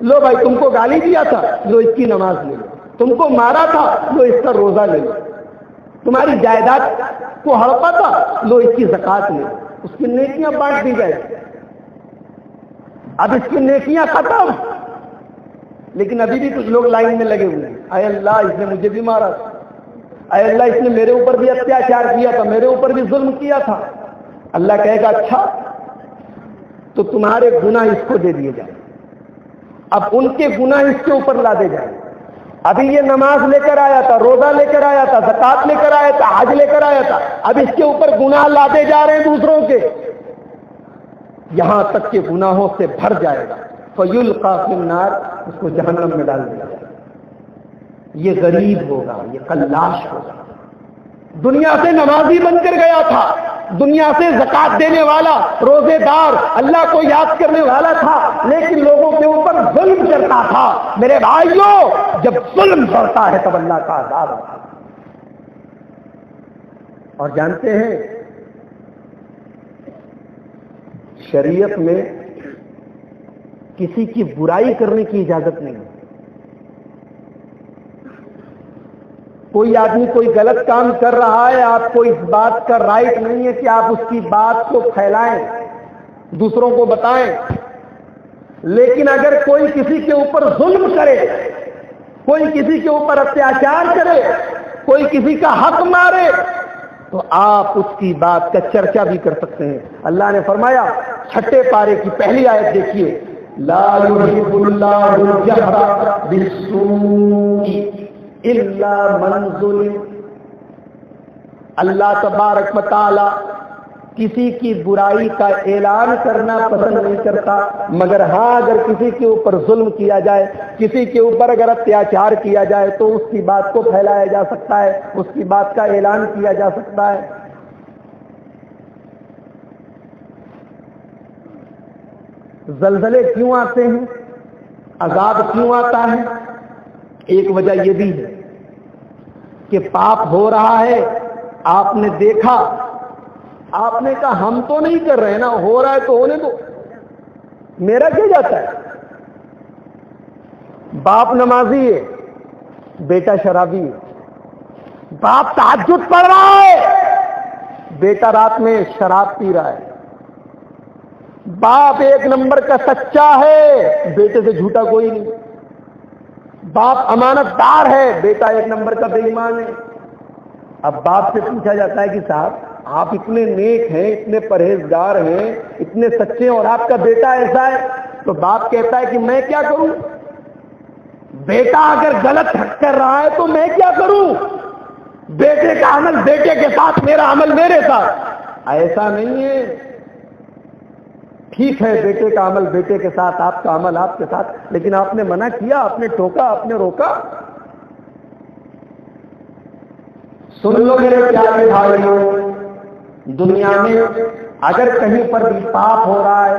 لو بھائی تم کو گالی دیا تھا، لو اس کی نماز لے لو. تم کو مارا تھا، لو اس کا روزہ لے لو. تمہاری جائیداد کو ہڑپا تھا، لو اس کی زکات لے لو. اس کی نیکیاں بانٹ دی جائے. اب اس کی نیکیاں ختم، لیکن ابھی بھی کچھ لوگ لائن میں لگے ہوئے ہیں. اے اللہ اس نے مجھے بھی مارا تھا، اے اللہ اس نے میرے اوپر بھی اتیاچار کیا تھا، میرے اوپر بھی ظلم کیا تھا. اللہ کہے گا اچھا تو تمہارے گناہ اس کو دے دیے جائیں. اب ان کے گناہ اس کے اوپر لا دے جائیں. ابھی یہ نماز لے کر آیا تھا، روزہ لے کر آیا تھا، زکات لے کر آیا تھا، حج لے کر آیا تھا. اب اس کے اوپر گناہ لاتے جا رہے ہیں دوسروں کے، یہاں تک کہ گناہوں سے بھر جائے گا. فَيُلْقَى فِي النَّارِ. اس کو جہنم میں ڈال دیا جائے گا. یہ غریب ہوگا، یہ کلاش ہوگا. دنیا سے نمازی بن کر گیا تھا، دنیا سے زکات دینے والا، روزے دار، اللہ کو یاد کرنے والا تھا، لیکن لوگوں کے اوپر ظلم کرتا تھا. میرے بھائیوں جب ظلم بڑھتا ہے تب اللہ کا عذاب آتا ہے. اور جانتے ہیں شریعت میں کسی کی برائی کرنے کی اجازت نہیں ہے. کوئی آدمی کوئی غلط کام کر رہا ہے، آپ کو اس بات کا رائٹ نہیں ہے کہ آپ اس کی بات کو پھیلائیں، دوسروں کو بتائیں. لیکن اگر کوئی کسی کے اوپر ظلم کرے، کوئی کسی کے اوپر اتیاچار کرے، کوئی کسی کا حق مارے، تو آپ اس کی بات کا چرچا بھی کر سکتے ہیں. اللہ نے فرمایا 6 پارے کی پہلی آیت دیکھیے، لا يحب الله الجهر بالسوء الا من ظلم. اللہ تبارک و تعالی کسی کی برائی کا اعلان کرنا پسند نہیں کرتا، مگر ہاں اگر کسی کے اوپر ظلم کیا جائے، کسی کے اوپر اگر اتیاچار کیا جائے تو اس کی بات کو پھیلایا جا سکتا ہے، اس کی بات کا اعلان کیا جا سکتا ہے. زلزلے کیوں آتے ہیں، عذاب کیوں آتا ہے؟ ایک وجہ یہ بھی ہے کہ پاپ ہو رہا ہے، آپ نے دیکھا، آپ نے کہا ہم تو نہیں کر رہے نا، ہو رہا ہے تو ہونے دو، میرا کیا جاتا ہے. باپ نمازی ہے، بیٹا شرابی ہے. باپ تہجد پڑھ رہا ہے، بیٹا رات میں شراب پی رہا ہے. باپ ایک نمبر کا سچا ہے، بیٹے سے جھوٹا کوئی نہیں. باپ امانت دار ہے، بیٹا ایک نمبر کا بے ایمان ہے. اب باپ سے پوچھا جاتا ہے کہ صاحب آپ اتنے نیک ہیں، اتنے پرہیزگار ہیں، اتنے سچے ہیں، اور آپ کا بیٹا ایسا ہے. تو باپ کہتا ہے کہ میں کیا کروں. بیٹا اگر غلط کر رہا ہے تو میں کیا کروں؟ بیٹے کا عمل بیٹے کے ساتھ، میرا عمل میرے ساتھ، ایسا نہیں ہے۔ ٹھیک ہے بیٹے کا عمل بیٹے کے ساتھ، آپ کا عمل آپ کے ساتھ، لیکن آپ نے منع کیا، آپ نے ٹوکا، آپ نے روکا۔ سن لو میرے پیارے بھائیوں، دنیا میں اگر کہیں پر بھی پاپ ہو رہا ہے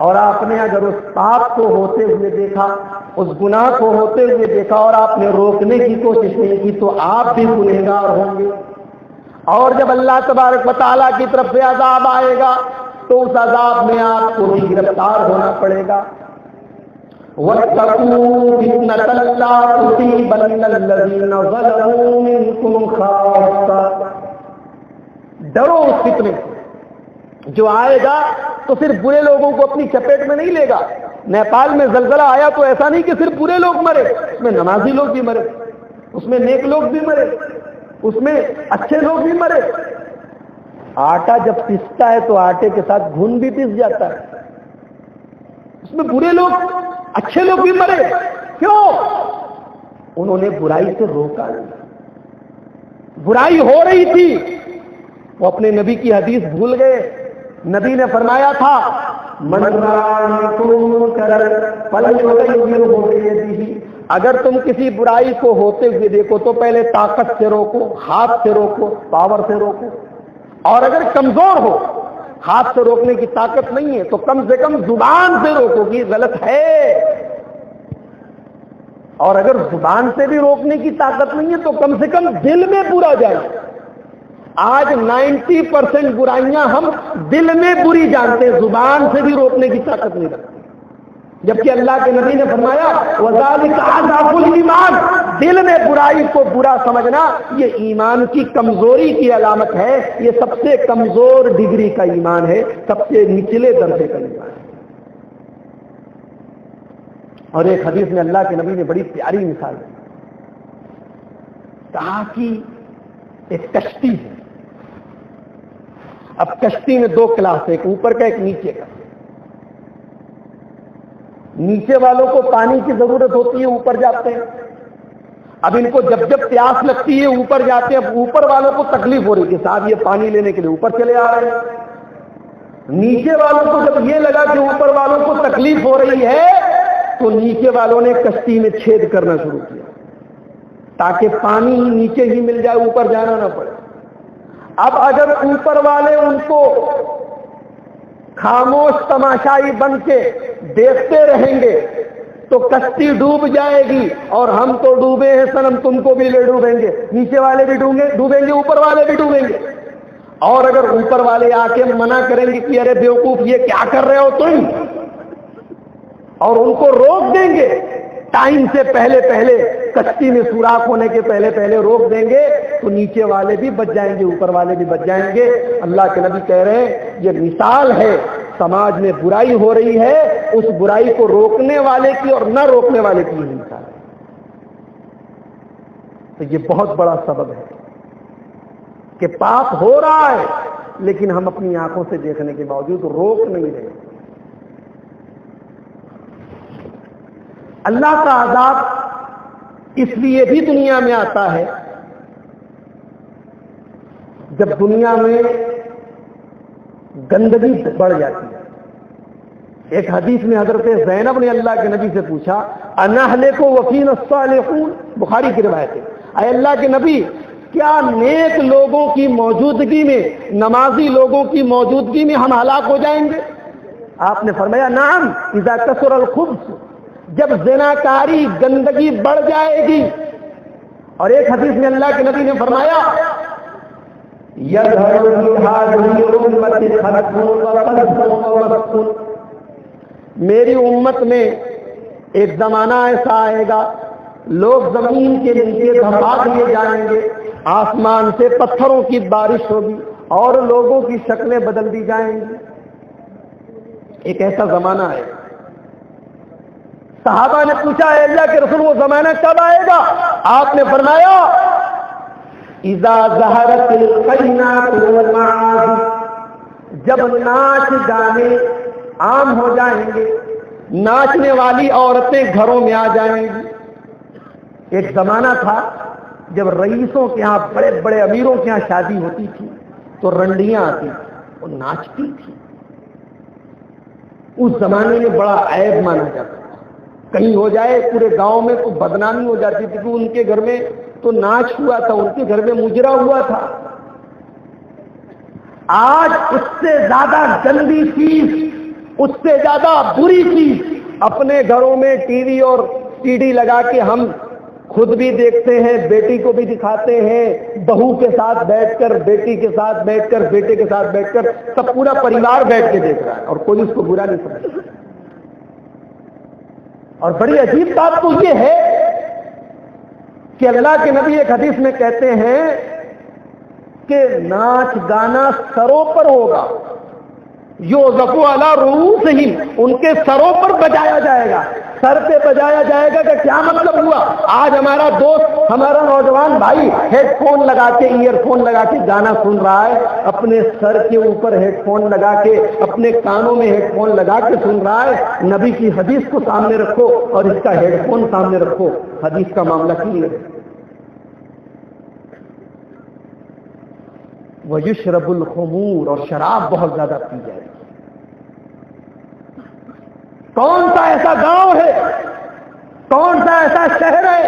اور آپ نے اگر اس پاپ کو ہوتے ہوئے دیکھا، اس گناہ کو ہوتے ہوئے دیکھا اور آپ نے روکنے کی کوشش نہیں کی تو آپ بھی گنہگار ہوں گے، اور جب اللہ تبارک و تعالیٰ کی طرف سے عذاب آئے گا تو اس عذاب میں آپ کو بھی گرفتار ہونا پڑے گا۔ وَاتَّقُوا فِتْنَةً لَّا تُصِيبَنَّ الَّذِينَ ظَلَمُوا مِنكُمْ خَاصَّةً، ڈرو اس فتنے سے جو آئے گا تو صرف برے لوگوں کو اپنی چپیٹ میں نہیں لے گا۔ نیپال میں زلزلہ آیا تو ایسا نہیں کہ صرف برے لوگ مرے، اس میں نمازی لوگ بھی مرے، اس میں نیک لوگ بھی مرے، اس میں اچھے لوگ بھی مرے۔ آٹا جب پستا ہے تو آٹے کے ساتھ گھن بھی پس جاتا ہے، اس میں برے لوگ اچھے لوگ بھی مرے۔ کیوں؟ انہوں نے برائی سے روکا، برائی ہو رہی تھی، وہ اپنے نبی کی حدیث بھول گئے۔ نبی نے فرمایا تھا من رأى منکرا فلیغیرہ بیدہ، اگر تم کسی برائی کو ہوتے ہوئے دیکھو تو پہلے طاقت سے روکو، ہاتھ سے روکو، پاور سے روکو، اور اگر کمزور ہو، ہاتھ سے روکنے کی طاقت نہیں ہے تو کم سے کم زبان سے روکو کہ غلط ہے، اور اگر زبان سے بھی روکنے کی طاقت نہیں ہے تو کم سے کم دل میں برا جائے۔ آج 90% برائیاں ہم دل میں بری جانتے ہیں، زبان سے بھی روکنے کی طاقت نہیں رکھتے، جبکہ اللہ کے نبی نے فرمایا وَذَلِكَ أَضْعَفُ الْإِيمَانِ، دل میں برائی کو برا سمجھنا یہ ایمان کی کمزوری کی علامت ہے، یہ سب سے کمزور ڈگری کا ایمان ہے، سب سے نچلے درجے کا ایمان ہے۔ اور ایک حدیث میں اللہ کے نبی نے بڑی پیاری مثال دی، کہا کہ ایک کشتی ہے، اب کشتی میں دو کلاس، ایک اوپر کا ایک نیچے کا۔ نیچے والوں کو پانی کی ضرورت ہوتی ہے، اوپر جاتے ہیں، اب ان کو جب جب پیاس لگتی ہے اوپر جاتے ہیں، اب اوپر والوں کو تکلیف ہو رہی ہے صاحب یہ پانی لینے کے لیے اوپر چلے آ رہے ہیں، نیچے والوں کو جب یہ لگا کہ اوپر والوں کو تکلیف ہو رہی ہے تو نیچے والوں نے کشتی میں چھید کرنا شروع کیا تاکہ پانی نیچے ہی مل جائے، اوپر جانا نہ پڑے۔ اب اگر اوپر والے ان کو خاموش تماشائی بن کے دیکھتے رہیں گے تو کشتی ڈوب جائے گی، اور ہم تو ڈوبے ہیں صنم، تم کو بھی لے ڈوبیں گے، نیچے والے بھی ڈوبیں گے، اوپر والے بھی ڈوبیں گے۔ اور اگر اوپر والے آ کے منع کریں گے کہ ارے بیوقوف یہ کیا کر رہے ہو تم، اور ان کو روک دیں گے ٹائم سے پہلے پہلے، کشتی میں سوراخ ہونے کے پہلے پہلے روک دیں گے تو نیچے والے بھی بچ جائیں گے، اوپر والے بھی بچ جائیں گے۔ اللہ کے نبی کہہ رہے ہیں یہ مثال ہے، سماج میں برائی ہو رہی ہے، اس برائی کو روکنے والے کی اور نہ روکنے والے کی ہی مثال ہے۔ تو یہ بہت بڑا سبب ہے کہ پاپ ہو رہا ہے لیکن ہم اپنی آنکھوں سے دیکھنے کے باوجود روک نہیں رہے۔ اللہ کا عذاب اس لیے بھی دنیا میں آتا ہے جب دنیا میں گندگی بڑھ جاتی ہے۔ ایک حدیث میں حضرت زینب نے اللہ کے نبی سے پوچھا انہلک وفینا الصالحون، بخاری کی روایت ہے، اے اللہ کے نبی کیا نیک لوگوں کی موجودگی میں، نمازی لوگوں کی موجودگی میں ہم ہلاک ہو جائیں گے؟ آپ نے فرمایا نعم اذا کثر الخبث، جب زناکاری گندگی بڑھ جائے گی۔ اور ایک حدیث میں اللہ کے نبی نے فرمایا میری امت میں ایک زمانہ ایسا آئے گا لوگ زمین کے نیچے دبا دیے جائیں گے، آسمان سے پتھروں کی بارش ہوگی اور لوگوں کی شکلیں بدل دی جائیں گی۔ ایک ایسا زمانہ ہے۔ صحابہ نے پوچھا اے اللہ کے رسول وہ زمانہ کب آئے گا؟ آپ نے فرمایا اذا ظہرت القینات والمعازف، جب ناچ گانے عام ہو جائیں گے، ناچنے والی عورتیں گھروں میں آ جائیں گی، ایک زمانہ تھا جب رئیسوں کے یہاں، بڑے بڑے امیروں کے یہاں شادی ہوتی تھی تو رنڈیاں آتی، وہ ناچتی تھی. اس زمانے میں بڑا عیب مانا جاتا تھا. کہیں ہو جائے پورے گاؤں میں تو بدنامی ہو جاتی تھی کہ ان کے گھر میں تو ناچ ہوا تھا، ان کے گھر میں مجرا ہوا تھا. آج اس سے زیادہ گندی چیز، اس سے زیادہ بری چیز اپنے گھروں میں ٹی وی اور سی ڈی لگا کے ہم خود بھی دیکھتے ہیں، بیٹی کو بھی دکھاتے ہیں، بہو کے ساتھ بیٹھ کر، بیٹی کے ساتھ بیٹھ کر، بیٹے کے ساتھ بیٹھ کر، سب پورا پریوار بیٹھ کے دیکھ رہا ہے اور کوئی اس کو برا نہیں سمجھتا. اور بڑی عجیب بات تو یہ ہے کہ اللہ کے نبی ایک حدیث میں کہتے ہیں کہ ناچ گانا سروں پر ہوگا، یوزف علی رؤوسہم، ان کے سروں پر بجایا جائے گا. سر پہ بجایا جائے گا کہ کیا مطلب ہوا؟ آج ہمارا دوست، ہمارا نوجوان بھائی ہیڈ فون لگا کے، ایئر فون لگا کے گانا سن رہا ہے، اپنے سر کے اوپر ہیڈ فون لگا کے، اپنے کانوں میں ہیڈ فون لگا کے سن رہا ہے. نبی کی حدیث کو سامنے رکھو اور اس کا ہیڈ فون سامنے رکھو، حدیث کا معاملہ کلیئر ہے. وَيُشْرَبُ الْخُمُورُ، اور شراب بہت زیادہ پی جائے گی. کون سا ایسا گاؤں ہے، کون سا ایسا شہر ہے،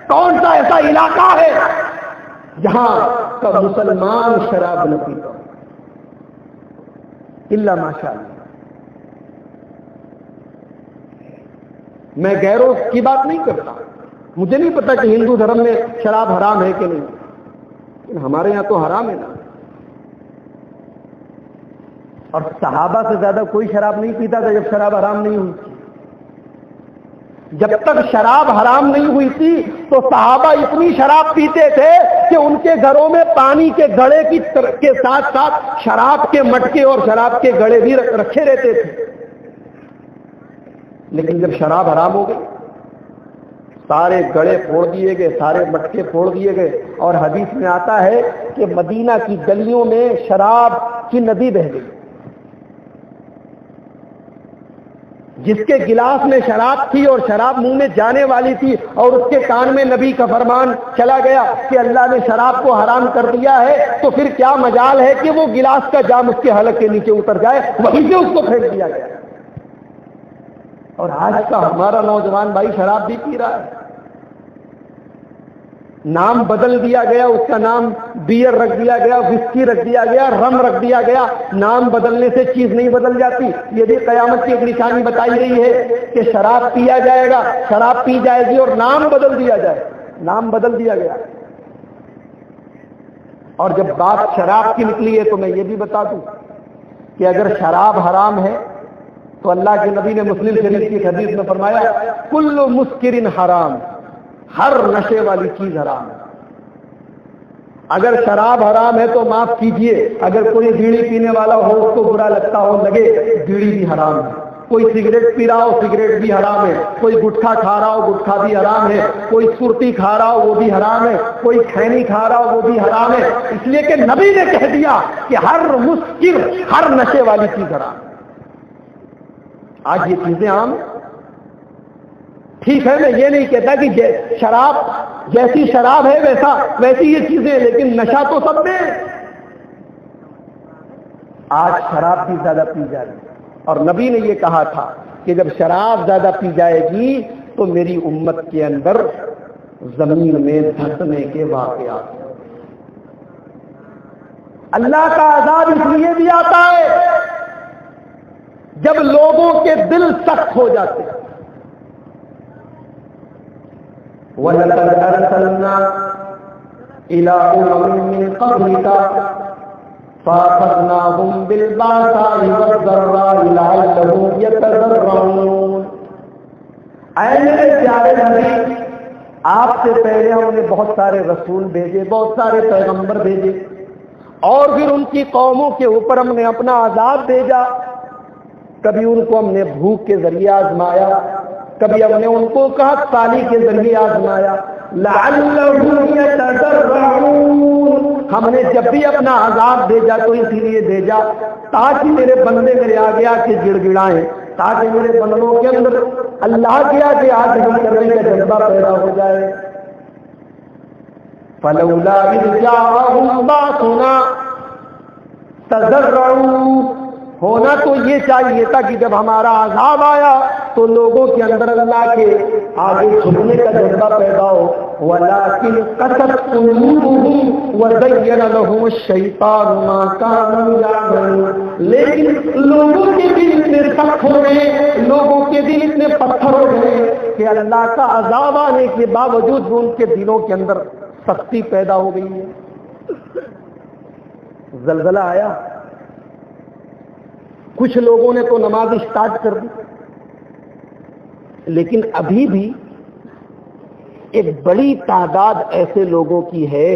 کون سا ایسا علاقہ ہے جہاں کا مسلمان شراب نہ پیتا الا ماشاء اللہ. میں غیروں کی بات نہیں کرتا، مجھے نہیں پتا کہ ہندو دھرم میں شراب حرام ہے کہ نہیں، لیکن ہمارے یہاں تو حرام ہے نا. اور صحابہ سے زیادہ کوئی شراب نہیں پیتا تھا جب شراب حرام نہیں ہوئی تھی. جب تک شراب حرام نہیں ہوئی تھی تو صحابہ اتنی شراب پیتے تھے کہ ان کے گھروں میں پانی کے گڑے کے ساتھ ساتھ شراب کے مٹکے اور شراب کے گڑے بھی رکھے رہتے تھے. لیکن جب شراب حرام ہو گئی، سارے گڑے پھوڑ دیے گئے، سارے مٹکے پھوڑ دیے گئے، اور حدیث میں آتا ہے کہ مدینہ کی گلیوں میں شراب کی ندی بہہ گئی. جس کے گلاس میں شراب تھی اور شراب منہ میں جانے والی تھی اور اس کے کان میں نبی کا فرمان چلا گیا کہ اللہ نے شراب کو حرام کر دیا ہے، تو پھر کیا مجال ہے کہ وہ گلاس کا جام اس کے حلق کے نیچے اتر جائے، وہیں سے اس کو پھینک دیا گیا. اور آج کا ہمارا نوجوان بھائی شراب بھی پی رہا ہے. نام بدل دیا گیا، اس کا نام بیئر رکھ دیا گیا، وسکی رکھ دیا گیا، رم رکھ دیا گیا. نام بدلنے سے چیز نہیں بدل جاتی. یہ بھی قیامت کی ایک نشانی بتائی گئی ہے کہ شراب پیا جائے گا، شراب پی جائے گی اور نام بدل دیا جائے. نام بدل دیا گیا. اور جب بات شراب کی نکلی ہے تو میں یہ بھی بتا دوں کہ اگر شراب حرام ہے تو اللہ کے نبی نے مسلم شریف کی حدیث میں فرمایا کل مسکرن حرام، ہر نشے والی چیز حرام ہے. اگر شراب حرام ہے تو معاف کیجئے، اگر کوئی بیڑی پینے والا ہو اس کو برا لگتا ہو لگے، بیڑی بھی حرام ہے. کوئی سگریٹ پی رہا ہو سگریٹ بھی حرام ہے. کوئی گٹکا کھا رہا ہو گٹکا بھی حرام ہے. کوئی سرتی کھا رہا ہو وہ بھی حرام ہے. کوئی کھینی کھا رہا ہو وہ بھی حرام ہے. اس لیے کہ نبی نے کہہ دیا کہ ہر مسکر، ہر نشے والی چیز حرام ہے. آج یہ چیزیں عام. ٹھیک ہے، میں یہ نہیں کہتا کہ شراب جیسی شراب ہے ویسی یہ چیزیں، لیکن نشہ تو سب میں. آج شراب بھی زیادہ پی جا رہی ہے اور نبی نے یہ کہا تھا کہ جب شراب زیادہ پی جائے گی تو میری امت کے اندر زمین میں دھسنے کے واقعات. اللہ کا عذاب اس لیے بھی آتا ہے جب لوگوں کے دل سخت ہو جاتے ہیں. وَلَقَدْ أَرْسَلْنَا إِلَىٰ أُمَمٍ مِّن قَبْلِكَ فَأَخَذْنَاهُم بِالْبَأْسَاءِ وَالضَّرَّاءِ لَعَلَّهُمْ يَتَضَرَّعُونَ. اے میرے پیارے نبی، آپ سے پہلے ہم نے بہت سارے رسول بھیجے، بہت سارے پیغمبر بھیجے، اور پھر ان کی قوموں کے اوپر ہم نے اپنا عذاب بھیجا. کبھی ان کو ہم نے بھوک کے ذریعے آزمایا، کبھی ہم نے ان کو قحط سالی کے ذریعے آزمایا. لعلہم یتضرعون. ہم نے جب بھی اپنا عذاب بھیجا تو اسی لیے بھیجا تاکہ میرے بندے میرے آگے آ کے گڑ گڑائیں، تاکہ میرے بندوں کے اندر اللہ کے آگے عاجزی کرنے کا جذبہ پیدا ہو جائے. فلولا اذ جاءهم باسنا تضرعوا، ہونا تو یہ چاہیے تھا کہ جب ہمارا عذاب آیا تو لوگوں کے اندر اللہ کے آگے جھکنے کا جذبہ پیدا ہو. ولكن قست قلوبهم وزين لهم الشيطان ما كانوا يعملون، لیکن لوگوں کے دل اتنے سخت ہو گئے، لوگوں کے دل اتنے پتھر ہو گئے کہ اللہ کا عذاب آنے کے باوجود بھی ان کے دلوں کے اندر سختی پیدا ہو گئی ہے. زلزلہ آیا، کچھ لوگوں نے تو نماز اسٹارٹ کر دی، لیکن ابھی بھی ایک بڑی تعداد ایسے لوگوں کی ہے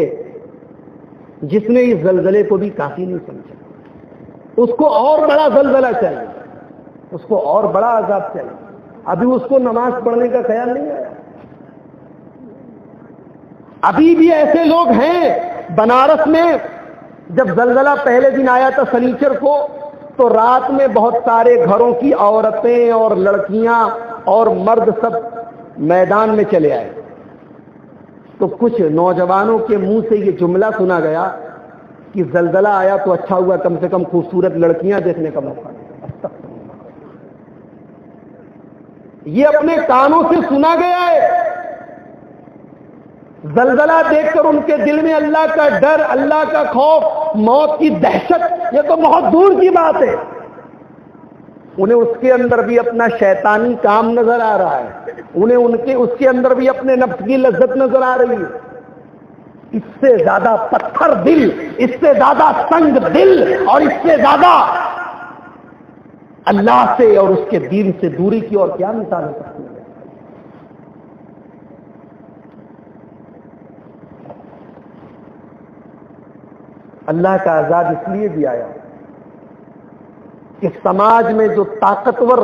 جس نے اس زلزلے کو بھی کافی نہیں سمجھا. اس کو اور بڑا زلزلہ چاہیے، اس کو اور بڑا عذاب چاہیے، ابھی اس کو نماز پڑھنے کا خیال نہیں آیا. ابھی بھی ایسے لوگ ہیں. بنارس میں جب زلزلہ پہلے دن آیا تھا سنیچر کو، تو رات میں بہت سارے گھروں کی عورتیں اور لڑکیاں اور مرد سب میدان میں چلے آئے. تو کچھ نوجوانوں کے منہ سے یہ جملہ سنا گیا کہ زلزلہ آیا تو اچھا ہوا، کم سے کم خوبصورت لڑکیاں دیکھنے کا موقع ملا. یہ اپنے کانوں سے سنا گیا ہے. زلزلہ دیکھ کر ان کے دل میں اللہ کا ڈر، اللہ کا خوف، موت کی دہشت، یہ تو بہت دور کی بات ہے. انہیں اس کے اندر بھی اپنا شیطانی کام نظر آ رہا ہے، انہیں اس کے اندر بھی اپنے نفس کی لذت نظر آ رہی ہے. اس سے زیادہ پتھر دل، اس سے زیادہ سنگ دل اور اس سے زیادہ اللہ سے اور اس کے دین سے دوری کی اور کیا مثال ہو سکتی ہے. اللہ کا عذاب اس لیے بھی آیا کہ سماج میں جو طاقتور،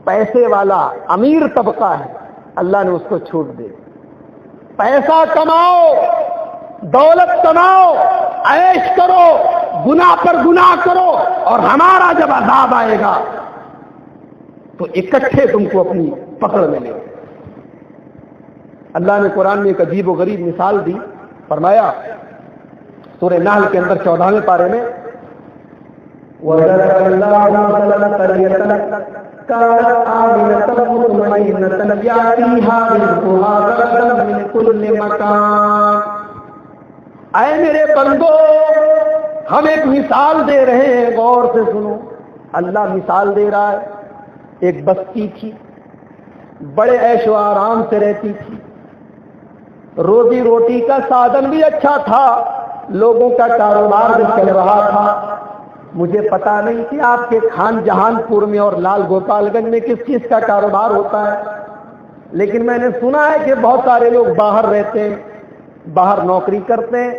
پیسے والا، امیر طبقہ ہے، اللہ نے اس کو چھوٹ دے. پیسہ کماؤ، دولت کماؤ، عیش کرو، گناہ پر گناہ کرو، اور ہمارا جب عذاب آئے گا تو اکٹھے تم کو اپنی پکڑ میں لے. اللہ نے قرآن میں ایک عجیب و غریب مثال دی. فرمایا سورہ نحل کے اندر 14ویں پارے میں، وَذَكَرَ اللَّهُ مَثَلًا قَرْيَةً كَانَتْ آمِنَةً مُطْمَئِنَّةً يَأْتِيهَا رِزْقُهَا رَغَدًا مِنْ كُلِّ مَكَانٍ. اے میرے بندو، ہم ایک مثال دے رہے ہیں، غور سے سنو. اللہ مثال دے رہا ہے. ایک بستی تھی، بڑے عیش و آرام سے رہتی تھی، روزی روٹی کا سادھن بھی اچھا تھا، لوگوں کا کاروبار بھی چل رہا تھا. مجھے پتا نہیں کہ آپ کے خان جہان پور میں اور لال گوپال گنج میں کس چیز کا کاروبار ہوتا ہے، لیکن میں نے سنا ہے کہ بہت سارے لوگ باہر رہتے ہیں، باہر نوکری کرتے ہیں،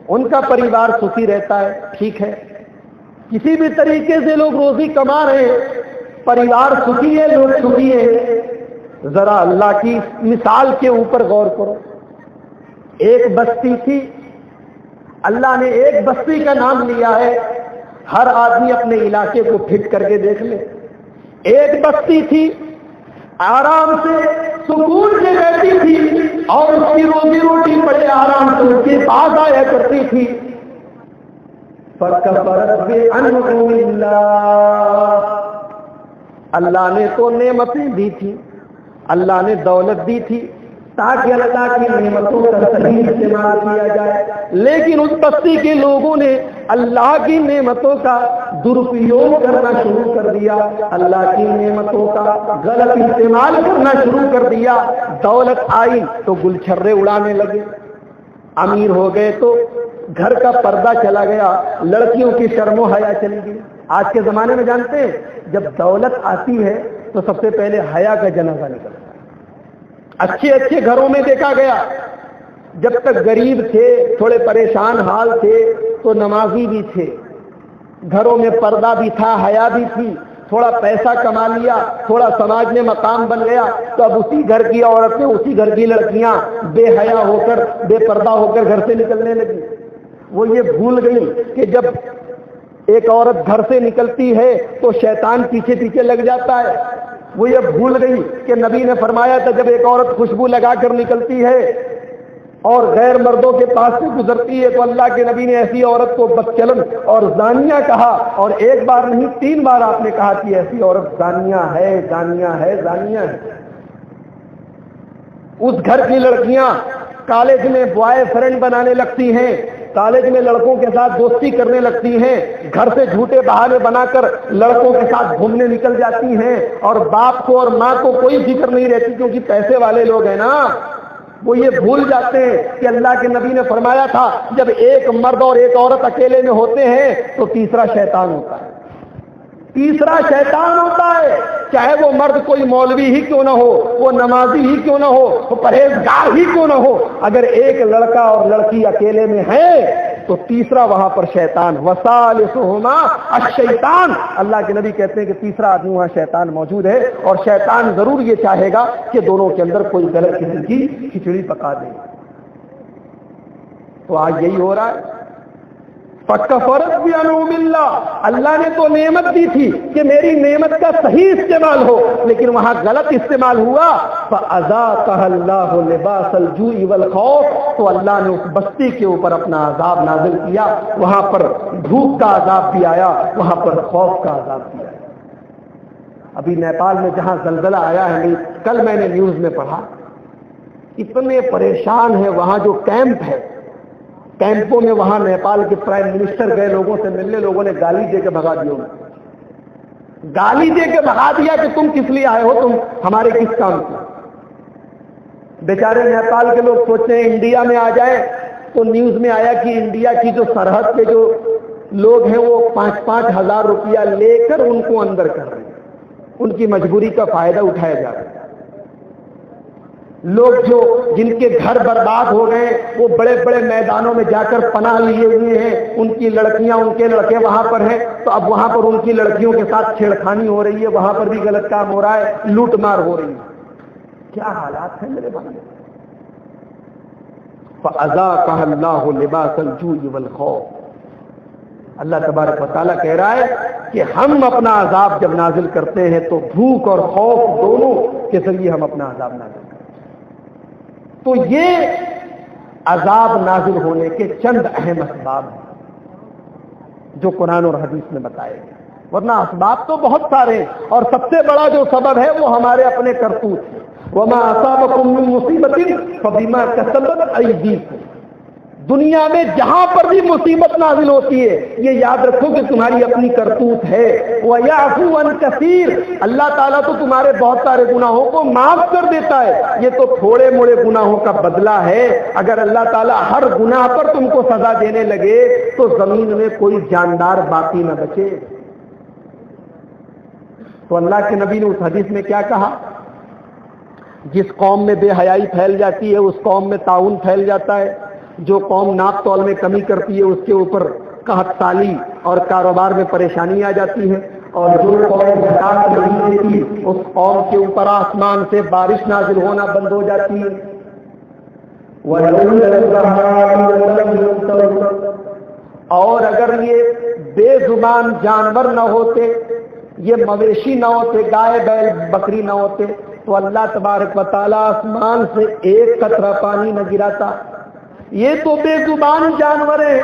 ان کا پریوار سکھی رہتا ہے. ٹھیک ہے، کسی بھی طریقے سے لوگ روزی کما رہے ہیں، پریوار سکھی ہے، لوگ سکھی ہیں. ذرا اللہ کی مثال کے اوپر غور کرو. ایک بستی تھی، اللہ نے ایک بستی کا نام لیا ہے، ہر آدمی اپنے علاقے کو فٹ کر کے دیکھ لے. ایک بستی تھی، آرام سے سکون سے رہتی تھی، اور اس کی روزی روٹی بڑے آرام سے اس کے پاس آیا کرتی تھی. فَكَفَرَتْ بِأَنْعُمِ اللَّهِ، اللہ نے تو نعمتیں دی تھی، اللہ نے دولت دی تھی تاکہ اللہ کی نعمتوں کا صحیح استعمال کیا جائے، لیکن اس بستی کے لوگوں نے اللہ کی نعمتوں کا درپیوگ کرنا شروع کر دیا، اللہ کی نعمتوں کا غلط استعمال کرنا شروع کر دیا. دولت آئی تو گلچھرے اڑانے لگے، امیر ہو گئے تو گھر کا پردہ چلا گیا، لڑکیوں کی شرم و حیا چلی گئی. آج کے زمانے میں جانتے ہیں جب دولت آتی ہے تو سب سے پہلے حیا کا جنازہ نکلتا ہے. اچھے اچھے گھروں میں دیکھا گیا، جب تک غریب تھے، تھوڑے پریشان حال تھے، تو نمازی بھی تھے، گھروں میں پردہ بھی تھا، حیا بھی تھی. تھوڑا پیسہ کما لیا، تھوڑا سماج میں مقام بن گیا، تو اب اسی گھر کی عورتیں، اسی گھر کی لڑکیاں بے حیا ہو کر، بے پردہ ہو کر گھر سے نکلنے لگی. وہ یہ بھول گئی کہ جب ایک عورت گھر سے نکلتی ہے تو شیطان پیچھے پیچھے لگ جاتا ہے. وہ یہ بھول گئی کہ نبی نے فرمایا تھا جب ایک عورت خوشبو لگا کر نکلتی ہے اور غیر مردوں کے پاس سے گزرتی ہے تو اللہ کے نبی نے ایسی عورت کو بدچلن اور زانیہ کہا. اور ایک بار نہیں 3 بار آپ نے کہا کہ ایسی عورت زانیہ ہے، زانیہ ہے، زانیہ ہے. اس گھر کی لڑکیاں کالج میں بوائے فرینڈ بنانے لگتی ہیں، کالج میں لڑکوں کے ساتھ دوستی کرنے لگتی ہیں، گھر سے جھوٹے بہانے بنا کر لڑکوں کے ساتھ گھومنے نکل جاتی ہیں، اور باپ کو اور ماں کو کوئی فکر نہیں رہتی کیونکہ پیسے والے لوگ ہیں نا. وہ یہ بھول جاتے ہیں کہ اللہ کے نبی نے فرمایا تھا جب ایک مرد اور ایک عورت اکیلے میں ہوتے ہیں تو تیسرا شیطان ہوتا ہے. تیسرا شیطان ہوتا ہے، چاہے وہ مرد کوئی مولوی ہی کیوں نہ ہو، وہ نمازی ہی کیوں نہ ہو، وہ پرہیزگار ہی کیوں نہ ہو، اگر ایک لڑکا اور لڑکی اکیلے میں ہے تو تیسرا وہاں پر شیطان. وثالثہما الشیطان. اللہ کے نبی کہتے ہیں کہ تیسرا آدمی وہاں شیطان موجود ہے، اور شیطان ضرور یہ چاہے گا کہ دونوں کے اندر کوئی غلط قسم کی کھچڑی پکا دے. تو آج یہی ہو رہا ہے. فَكَفَرَتْ بِأَنْعُمِ اللَّهِ. اللہ نے تو نعمت دی تھی کہ میری نعمت کا صحیح استعمال ہو، لیکن وہاں غلط استعمال ہوا. فَأَذَاقَهَا اللَّهُ لِبَاسَ الْجُوعِ وَالْخَوْفِ. تو اللہ نے اس بستی کے اوپر اپنا عذاب نازل کیا. وہاں پر بھوک کا عذاب بھی آیا، وہاں پر خوف کا عذاب بھی آیا. ابھی نیپال میں جہاں زلزلہ آیا ہے، کل میں نے نیوز میں پڑھا، اتنے پریشان ہیں وہاں جو کیمپ ہے، کیمپوں میں وہاں نیپال کے پرائم منسٹر گئے لوگوں سے ملنے، لوگوں نے گالی دے کے بھگا دیا. گالی دے کے بھگا دیا کہ تم کس لیے آئے ہو، تم ہمارے کس کام کے. بیچارے نیپال کے لوگ سوچتے ہیں انڈیا میں آ جائیں، تو نیوز میں آیا کہ انڈیا کی جو سرحد کے جو لوگ ہیں وہ 5-5 ہزار روپیہ لے کر ان کو اندر کر رہے ہیں، ان کی مجبوری کا فائدہ اٹھایا جا رہا ہے. لوگ جو جن کے گھر برباد ہو گئے وہ بڑے بڑے میدانوں میں جا کر پناہ لیے ہوئے ہیں، ان کی لڑکیاں ان کے لڑکے وہاں پر ہیں، تو اب وہاں پر ان کی لڑکیوں کے ساتھ چھیڑخانی ہو رہی ہے، وہاں پر بھی غلط کام ہو رہا ہے، لوٹ مار ہو رہی ہے. کیا حالات ہیں میرے بھائی. فَأَذَاقَهَا اللَّهُ لِبَاسَ الْجُوعِ وَالْخَوْفِ. اللہ تبارک و تعالیٰ کہہ رہا ہے کہ ہم اپنا عذاب جب نازل کرتے ہیں تو بھوک اور خوف دونوں کے ذریعے ہم اپنا عذاب نازل کرتے ہیں. تو یہ عذاب نازل ہونے کے چند اہم اسباب ہیں جو قرآن اور حدیث میں بتائے گئے، ورنہ اسباب تو بہت سارے ہیں، اور سب سے بڑا جو سبب ہے وہ ہمارے اپنے کرتوت ہیں. وَمَا أَصَابَكُم مِّن مُّصِيبَةٍ فَبِمَا كَسَبَتْ أَيْدِيكُمْ. دنیا میں جہاں پر بھی مصیبت نازل ہوتی ہے یہ یاد رکھو کہ تمہاری اپنی کرتوت ہے. وَيَعْفُو عَن كَثِيرٍ. اللہ تعالیٰ تو تمہارے بہت سارے گناہوں کو معاف کر دیتا ہے، یہ تو تھوڑے موڑے گناہوں کا بدلہ ہے. اگر اللہ تعالیٰ ہر گناہ پر تم کو سزا دینے لگے تو زمین میں کوئی جاندار باقی نہ بچے. تو اللہ کے نبی نے اس حدیث میں کیا کہا؟ جس قوم میں بے حیائی پھیل جاتی ہے اس قوم میں طاعون پھیل جاتا ہے. جو قوم ناپ تول میں کمی کرتی ہے اس کے اوپر قحط سالی اور کاروبار میں پریشانی آ جاتی ہے. اور جو قوم زکات نہیں دیتی اس قوم کے اوپر آسمان سے بارش نازل ہونا بند ہو جاتی ہے. اور اگر یہ بے زبان جانور نہ ہوتے، یہ مویشی نہ ہوتے، گائے بیل بکری نہ ہوتے، تو اللہ تبارک و تعالیٰ آسمان سے ایک قطرہ پانی نہ گراتا. یہ تو بے زبان جانور ہیں،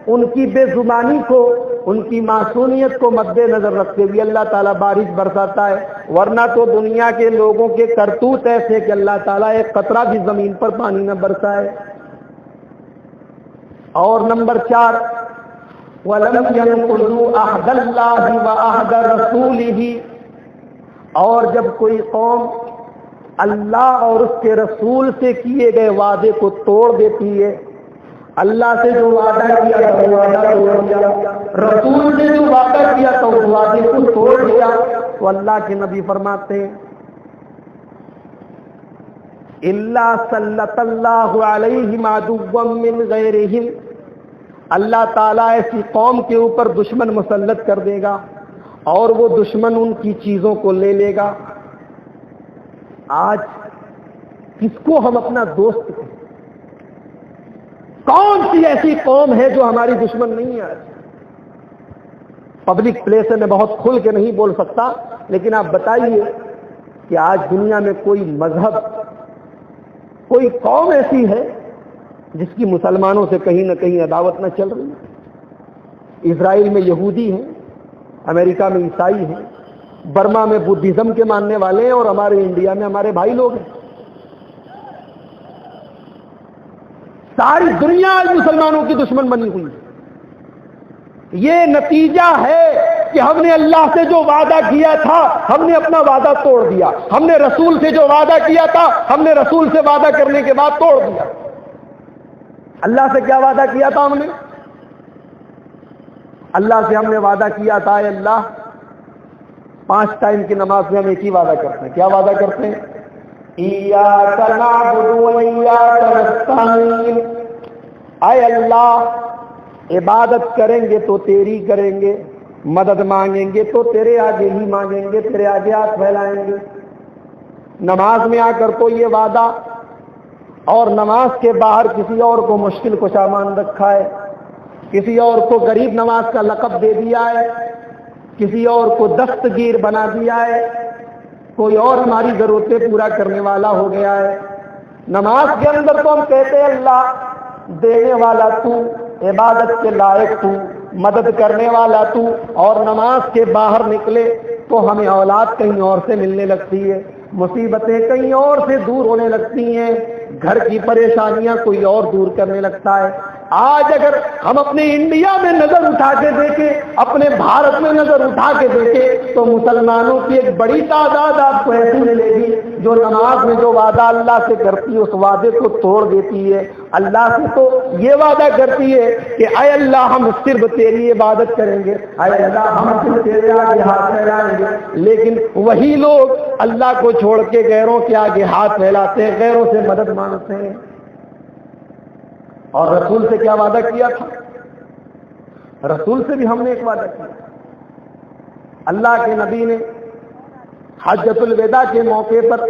ان کی بے زبانی کو، ان کی معصومیت کو مد نظر رکھتے ہوئے اللہ تعالیٰ بارش برساتا ہے. ورنہ تو دنیا کے لوگوں کے کرتوت ایسے کہ اللہ تعالیٰ ایک قطرہ بھی زمین پر پانی نہ برسائے. اور نمبر 4 وَلَمْ يَنقُضُوا عَهْدَ اللَّهِ وَعَهْدَ رَسُولِهِ. اور جب کوئی قوم اللہ اور اس کے رسول سے کیے گئے وعدے کو توڑ دیتی ہے، اللہ سے جو وعدہ کیا تھا وہ وعدہ توڑ دیا، رسول سے جو وعدہ کیا تھا وہ وعدے کو توڑ دیا، تو اللہ کے نبی فرماتے ہیں إِلَّا سَلَّطَ اللَّهُ عَلَيْهِمْ عَدُوًّا مِّنْ غَيْرِهِمْ. اللہ تعالیٰ ایسی قوم کے اوپر دشمن مسلط کر دے گا اور وہ دشمن ان کی چیزوں کو لے لے گا. آج کس کو ہم اپنا دوست کہیں؟ کون سی ایسی قوم ہے جو ہماری دشمن نہیں ہے؟ پبلک پلیس ہے، میں بہت کھل کے نہیں بول سکتا، لیکن آپ بتائیے کہ آج دنیا میں کوئی مذہب، کوئی قوم ایسی ہے جس کی مسلمانوں سے کہیں نہ کہیں عداوت نہ چل رہی ہے؟ اسرائیل میں یہودی ہیں، امریکہ میں عیسائی ہیں، برما میں بدھزم کے ماننے والے ہیں، اور ہمارے انڈیا میں ہمارے بھائی لوگ ہیں۔ ساری دنیا آج مسلمانوں کی دشمن بنی ہوئی ہے۔ یہ نتیجہ ہے کہ ہم نے اللہ سے جو وعدہ کیا تھا ہم نے اپنا وعدہ توڑ دیا، ہم نے رسول سے جو وعدہ کیا تھا ہم نے رسول سے وعدہ کرنے کے بعد توڑ دیا۔ اللہ سے کیا وعدہ کیا تھا ہم نے؟ اللہ سے ہم نے وعدہ کیا تھا، اے اللہ 5 ٹائم کی نماز میں ہم ایک ہی وعدہ کرتے ہیں۔ کیا وعدہ کرتے ہیں؟ ایاک نعبد و ایاک نستعین، اے اللہ عبادت کریں گے تو تیری کریں گے، مدد مانگیں گے تو تیرے آگے ہی مانگیں گے، تیرے آگے ہاتھ پھیلائیں گے۔ نماز میں آ کر تو یہ وعدہ، اور نماز کے باہر کسی اور کو مشکل کشا مان رکھا ہے، کسی اور کو غریب نواز کا لقب دے دیا ہے، کسی اور کو دستگیر بنا دیا ہے، کوئی اور ہماری ضرورتیں پورا کرنے والا ہو گیا ہے۔ نماز کے اندر تو ہم کہتے ہیں اللہ دینے والا تو، عبادت کے لائق تو، مدد کرنے والا تو، اور نماز کے باہر نکلے تو ہمیں اولاد کہیں اور سے ملنے لگتی ہے، مصیبتیں کہیں اور سے دور ہونے لگتی ہیں، گھر کی پریشانیاں کوئی اور دور کرنے لگتا ہے۔ آج اگر ہم اپنے انڈیا میں نظر اٹھا کے دیکھیں، اپنے بھارت میں نظر اٹھا کے دیکھیں، تو مسلمانوں کی ایک بڑی تعداد آپ کو ایسی ملے گی جو نماز میں جو وعدہ اللہ سے کرتی ہے اس وعدے کو توڑ دیتی ہے۔ اللہ سے تو یہ وعدہ کرتی ہے کہ اے اللہ ہم صرف تیری عبادت کریں گے، اے اللہ ہم صرف تیرے آگے ہاتھ پھیلائیں گے، لیکن وہی لوگ اللہ کو چھوڑ کے غیروں کے آگے ہاتھ پھیلاتے ہیں، غیروں سے مدد مانگتے ہیں۔ اور رسول سے کیا وعدہ کیا تھا؟ رسول سے بھی ہم نے ایک وعدہ کیا۔ اللہ کے نبی نے حجۃ الوداع کے موقع پر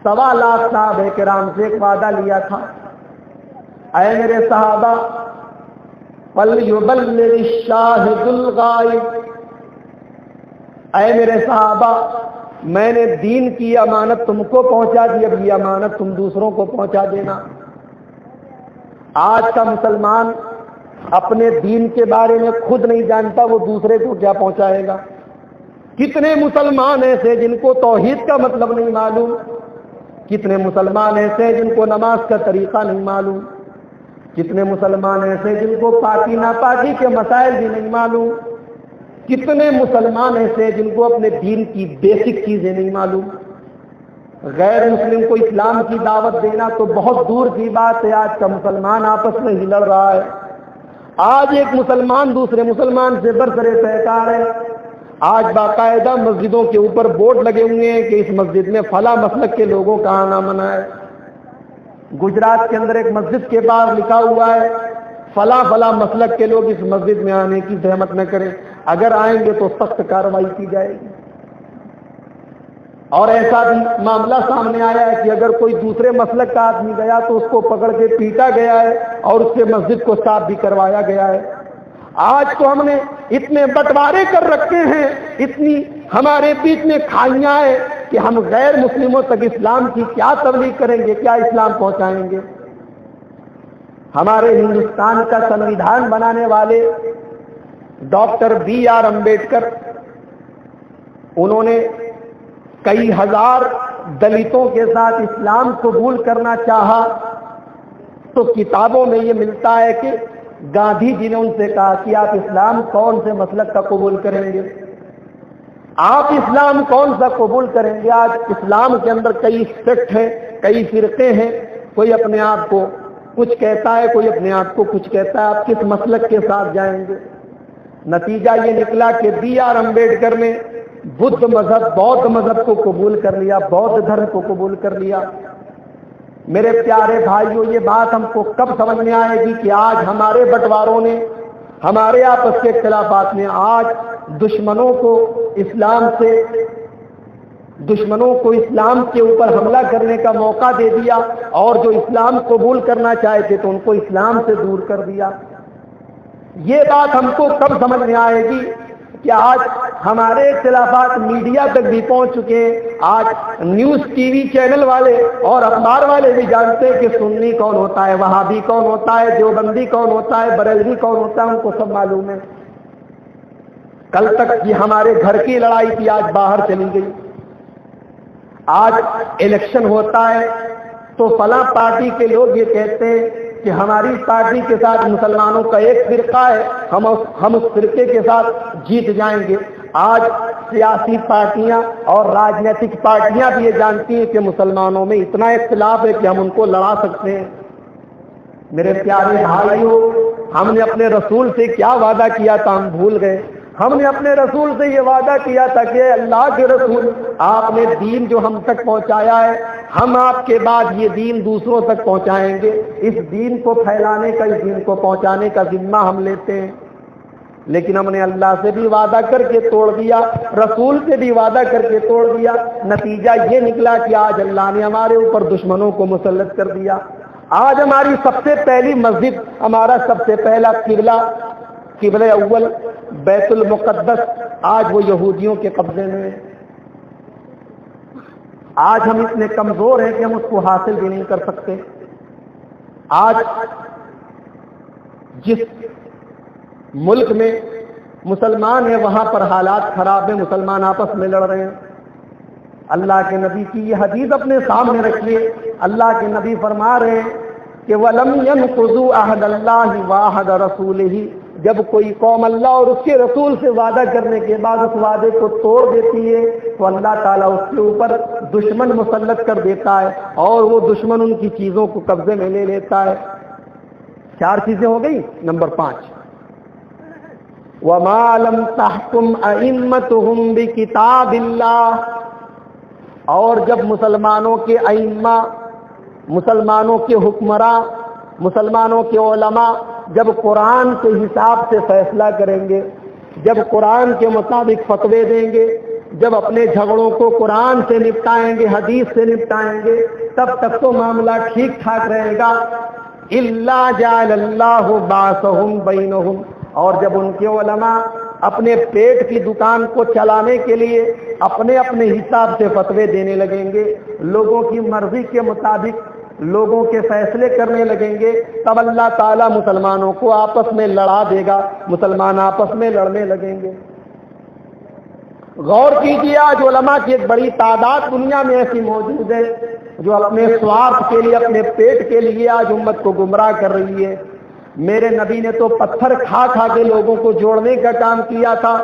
1.25 لاکھ صحابہ کرام سے ایک وعدہ لیا تھا، اے میرے صحابہ فَلْيُبَلِّغِ الشَّاهِدُ الْغَائِبَ، اے میرے صحابہ میں نے دین کی امانت تم کو پہنچا دی، اب یہ امانت تم دوسروں کو پہنچا دینا۔ آج کا مسلمان اپنے دین کے بارے میں خود نہیں جانتا، وہ دوسرے کو کیا پہنچائے گا؟ کتنے مسلمان ایسے جن کو توحید کا مطلب نہیں معلوم، کتنے مسلمان ایسے جن کو نماز کا طریقہ نہیں معلوم، کتنے مسلمان ایسے جن کو پاکی ناپاکی کے مسائل بھی نہیں معلوم، کتنے مسلمان ایسے جن کو اپنے دین کی بیسک چیزیں نہیں معلوم۔ غیر مسلم کو اسلام کی دعوت دینا تو بہت دور کی بات ہے، آج کا مسلمان آپس میں ہی لڑ رہا ہے۔ آج ایک مسلمان دوسرے مسلمان سے برسر پیکار ہے۔ آج باقاعدہ مسجدوں کے اوپر بورڈ لگے ہوئے ہیں کہ اس مسجد میں فلاں مسلک کے لوگوں کا آنا منع ہے۔ گجرات کے اندر ایک مسجد کے باہر لکھا ہوا ہے فلاں فلاں مسلک کے لوگ اس مسجد میں آنے کی زحمت نہ کریں، اگر آئیں گے تو سخت کارروائی کی جائے گی۔ اور ایسا بھی معاملہ سامنے آیا ہے کہ اگر کوئی دوسرے مسلک کا آدمی گیا تو اس کو پکڑ کے پیٹا گیا ہے اور اس کے مسجد کو صاف بھی کروایا گیا ہے۔ آج تو ہم نے اتنے بٹوارے کر رکھے ہیں، اتنی ہمارے بیچ میں کھائیاں ہیں کہ ہم غیر مسلموں تک اسلام کی کیا تبلیغ کریں گے، کیا اسلام پہنچائیں گے؟ ہمارے ہندوستان کا سنویدھان بنانے والے ڈاکٹر B.R. امبیڈکر، انہوں نے کئی ہزار دلتوں کے ساتھ اسلام قبول کرنا چاہا تو کتابوں میں یہ ملتا ہے کہ گاندھی جی نے ان سے کہا کہ آپ اسلام کون سے مسلک کا قبول کریں گے، آپ اسلام کون سا قبول کریں گے؟ آج اسلام کے اندر کئی سیکٹ ہیں، کئی فرقے ہیں، کوئی اپنے آپ کو کچھ کہتا ہے، کوئی اپنے آپ کو کچھ کہتا ہے، آپ کس مسلک کے ساتھ جائیں گے؟ نتیجہ یہ نکلا کہ B.R. امبیڈکر نے بدھ مذہب، بودھ مذہب کو قبول کر لیا، بودھ دھرم کو قبول کر لیا۔ میرے پیارے بھائیوں، یہ بات ہم کو کب سمجھ میں آئے گی کہ آج ہمارے بٹواروں نے، ہمارے آپس کے اختلافات نے آج دشمنوں کو اسلام کے اوپر حملہ کرنے کا موقع دے دیا، اور جو اسلام قبول کرنا چاہتے تو ان کو اسلام سے دور کر دیا۔ یہ بات ہم کو کب سمجھ میں آئے گی کہ آج ہمارے اختلافات میڈیا تک بھی پہنچ چکے ہیں. آج نیوز ٹی وی چینل والے اور اخبار والے بھی جانتے ہیں کہ سنی کون ہوتا ہے, وہابی کون ہوتا ہے, دیوبندی کون ہوتا ہے, بریلوی کون ہوتا ہے, ان کو سب معلوم ہے. کل تک یہ ہمارے گھر کی لڑائی تھی, آج باہر چلی گئی. آج الیکشن ہوتا ہے تو فلاں پارٹی کے لوگ یہ کہتے ہیں کہ ہماری پارٹی کے ساتھ مسلمانوں کا ایک فرقہ ہے, ہم اس فرقے کے ساتھ جیت جائیں گے. آج سیاسی پارٹیاں اور راجنیتک پارٹیاں بھی یہ جانتی ہیں کہ مسلمانوں میں اتنا اختلاف ہے کہ ہم ان کو لڑا سکتے ہیں. میرے پیارے بھائیوں, ہم نے اپنے رسول سے کیا وعدہ کیا تھا ہم بھول گئے. ہم نے اپنے رسول سے یہ وعدہ کیا تھا کہ اللہ کے رسول, آپ نے دین جو ہم تک پہنچایا ہے, ہم آپ کے بعد یہ دین دوسروں تک پہنچائیں گے. اس دین کو پھیلانے کا, اس دین کو پہنچانے کا ذمہ ہم لیتے ہیں. لیکن ہم نے اللہ سے بھی وعدہ کر کے توڑ دیا, رسول سے بھی وعدہ کر کے توڑ دیا. نتیجہ یہ نکلا کہ آج اللہ نے ہمارے اوپر دشمنوں کو مسلط کر دیا. آج ہماری سب سے پہلی مسجد, ہمارا سب سے پہلا قبلہ اول بیت المقدس, آج وہ یہودیوں کے قبضے میں ہے. آج ہم اتنے کمزور ہیں کہ ہم اس کو حاصل بھی نہیں کر سکتے. آج جس ملک میں مسلمان ہیں وہاں پر حالات خراب ہیں, مسلمان آپس میں لڑ رہے ہیں. اللہ کے نبی کی یہ حدیث اپنے سامنے رکھیے. اللہ کے نبی فرما رہے ہیں کہ وَلَمْ يَنْقُضُوا عَهْدَ اللَّهِ وَعَهْدَ رَسُولِهِ, جب کوئی قوم اللہ اور اس کے رسول سے وعدہ کرنے کے بعد اس وعدے کو توڑ دیتی ہے تو اللہ تعالیٰ اس کے اوپر دشمن مسلط کر دیتا ہے, اور وہ دشمن ان کی چیزوں کو قبضے میں لے لیتا ہے. 4 چیزیں ہو گئی. نمبر 5, وَمَا لَمْ تَحْكُمْ أَئِمَّتُهُمْ بِكِتَابِ اللَّهِ, اور جب مسلمانوں کے ائمہ, مسلمانوں کے حکمراں, مسلمانوں کے علماء جب قرآن کے حساب سے فیصلہ کریں گے, جب قرآن کے مطابق فتوے دیں گے, جب اپنے جھگڑوں کو قرآن سے نپٹائیں گے, حدیث سے نپٹائیں گے, تب تک تو معاملہ ٹھیک ٹھاک رہے گا. إِلَّا جَعَلَ اللَّهُ بَعْثَهُمْ بَيْنَهُمْ, اور جب ان کے علماء اپنے پیٹ کی دکان کو چلانے کے لیے اپنے اپنے حساب سے فتوے دینے لگیں گے, لوگوں کی مرضی کے مطابق لوگوں کے فیصلے کرنے لگیں گے, تب اللہ تعالیٰ مسلمانوں کو آپس میں لڑا دے گا, مسلمان آپس میں لڑنے لگیں گے. غور کیجیے, آج علماء کی ایک بڑی تعداد دنیا میں ایسی موجود ہے جو اپنے سوارتھ کے لیے, اپنے پیٹ کے لیے آج امت کو گمراہ کر رہی ہے. میرے نبی نے تو پتھر کھا کھا کے لوگوں کو جوڑنے کا کام کیا تھا.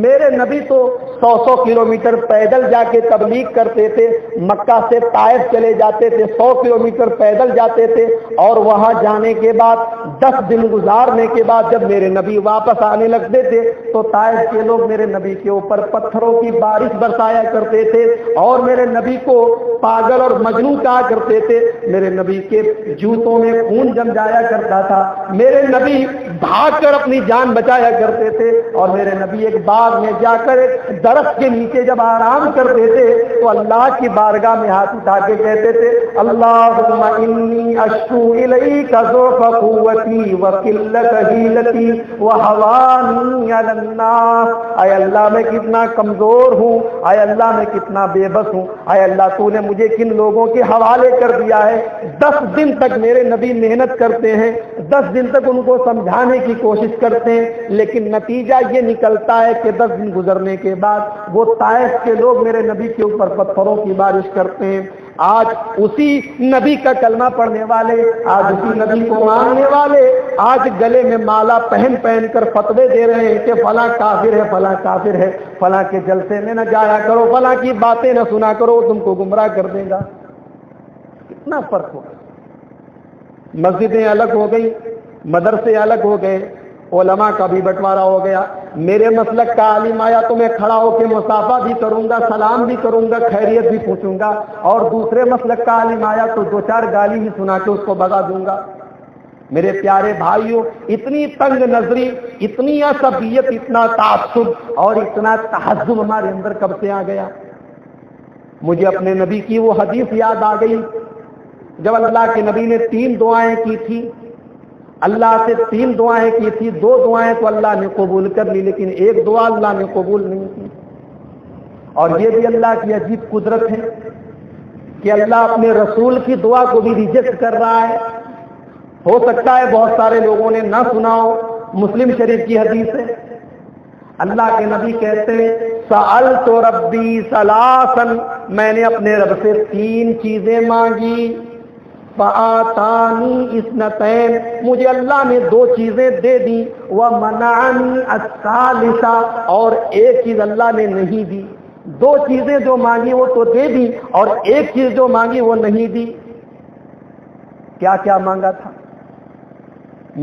میرے نبی تو 100 کلومیٹر پیدل جا کے تبلیغ کرتے تھے. مکہ سے طائف چلے جاتے تھے, 100 کلومیٹر پیدل جاتے تھے, اور وہاں جانے کے بعد 10 دن گزارنے کے بعد جب میرے نبی واپس آنے لگتے تھے تو طائف کے لوگ میرے نبی کے اوپر پتھروں کی بارش برسایا کرتے تھے, اور میرے نبی کو پاگل اور مجنون کہا کرتے تھے. میرے نبی کے جوتوں میں خون جم جایا کرتا تھا. میرے نبی بھاگ کر اپنی جان بچایا کرتے تھے, اور میرے نبی ایک باغ میں جا کر ایک درخت کے نیچے جب آرام کرتے تھے تو اللہ کی بارگاہ میں ہاتھ اٹھا کے کہتے تھے اللہم انی اشکو الیک ضعف قوتی وقلت حیلتی وہوانی علی الناس, اے اللہ میں کتنا کمزور ہوں, اے اللہ میں کتنا بے بس ہوں, اے اللہ تو نے مجھے کن لوگوں کے حوالے کر دیا ہے. 10 دن تک میرے نبی محنت کرتے ہیں, 10 دن تک ان کو سمجھانے کی کوشش کرتے ہیں, لیکن نتیجہ یہ نکلتا ہے کہ 10 دن گزرنے کے بعد وہ طائف کے لوگ میرے نبی کے اوپر پتھروں کی بارش کرتے ہیں. آج اسی نبی کا کلمہ پڑھنے والے, آج اسی نبی کو ماننے والے آج گلے میں مالا پہن پہن کر فتوے دے رہے ہیں کہ فلاں کافر ہے, فلاں کافر ہے, فلاں کے جلسے میں نہ جایا کرو, فلاں کی باتیں نہ سنا کرو, تم کو گمراہ کر دے گا. کتنا فرق ہوگا. مسجدیں الگ ہو گئی, مدرسے الگ ہو گئے, علماء کا بھی بٹوارا ہو گیا. میرے مسلک کا عالم آیا تو میں کھڑا ہو کے مصافحہ بھی کروں گا, سلام بھی کروں گا, خیریت بھی پوچھوں گا, اور دوسرے مسلک کا عالم آیا تو 2-4 گالی بھی سنا کے اس کو بھگا دوں گا. میرے پیارے بھائیوں, اتنی تنگ نظری, اتنی عصبیت, اتنا تعصب اور اتنا تحزب ہمارے اندر کب سے آ گیا. مجھے اپنے نبی کی وہ حدیث یاد آ گئی جب اللہ کے نبی نے 3 دعائیں کی تھی, اللہ سے 3 دعائیں کی تھی، 2 دعائیں تو اللہ نے قبول کر لی، لیکن 1 دعا اللہ نے قبول نہیں کی۔ اور یہ بھی اللہ کی عجیب قدرت ہے کہ اللہ اپنے رسول کی دعا کو بھی ریجیکٹ کر رہا ہے۔ ہو سکتا ہے بہت سارے لوگوں نے نہ سنا ہو، مسلم شریف کی حدیث ہے، اللہ کے نبی کہتے ہیں سألت ربی ثلاثا، میں نے اپنے رب سے 3 چیزیں مانگی، فآتانی اثنتین، مجھے اللہ نے 2 چیزیں دے دی، ومنعنی الثالثہ، اور 1 چیز اللہ نے نہیں دی۔ 2 چیزیں جو مانگی وہ تو دے دی، اور 1 چیز جو مانگی وہ نہیں دی۔ کیا کیا مانگا تھا؟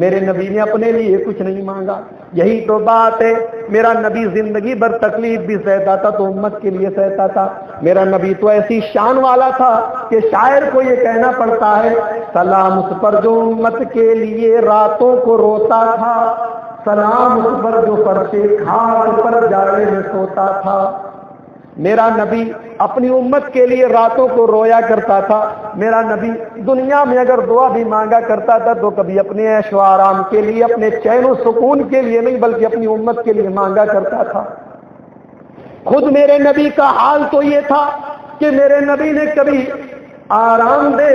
میرے نبی نے اپنے لیے کچھ نہیں مانگا، یہی تو بات ہے۔ میرا نبی زندگی بھر تکلیف بھی سہتا تھا تو امت کے لیے سہتا تھا۔ میرا نبی تو ایسی شان والا تھا کہ شاعر کو یہ کہنا پڑتا ہے سلام اس پر جو امت کے لیے راتوں کو روتا تھا، سلام اس پر جو فرش خاک پر جاڑے میں سوتا تھا۔ میرا نبی اپنی امت کے لیے راتوں کو رویا کرتا تھا۔ میرا نبی دنیا میں اگر دعا بھی مانگا کرتا تھا تو کبھی اپنے عیش و آرام کے لیے، اپنے چین و سکون کے لیے نہیں، بلکہ اپنی امت کے لیے مانگا کرتا تھا۔ خود میرے نبی کا حال تو یہ تھا کہ میرے نبی نے کبھی آرام دہ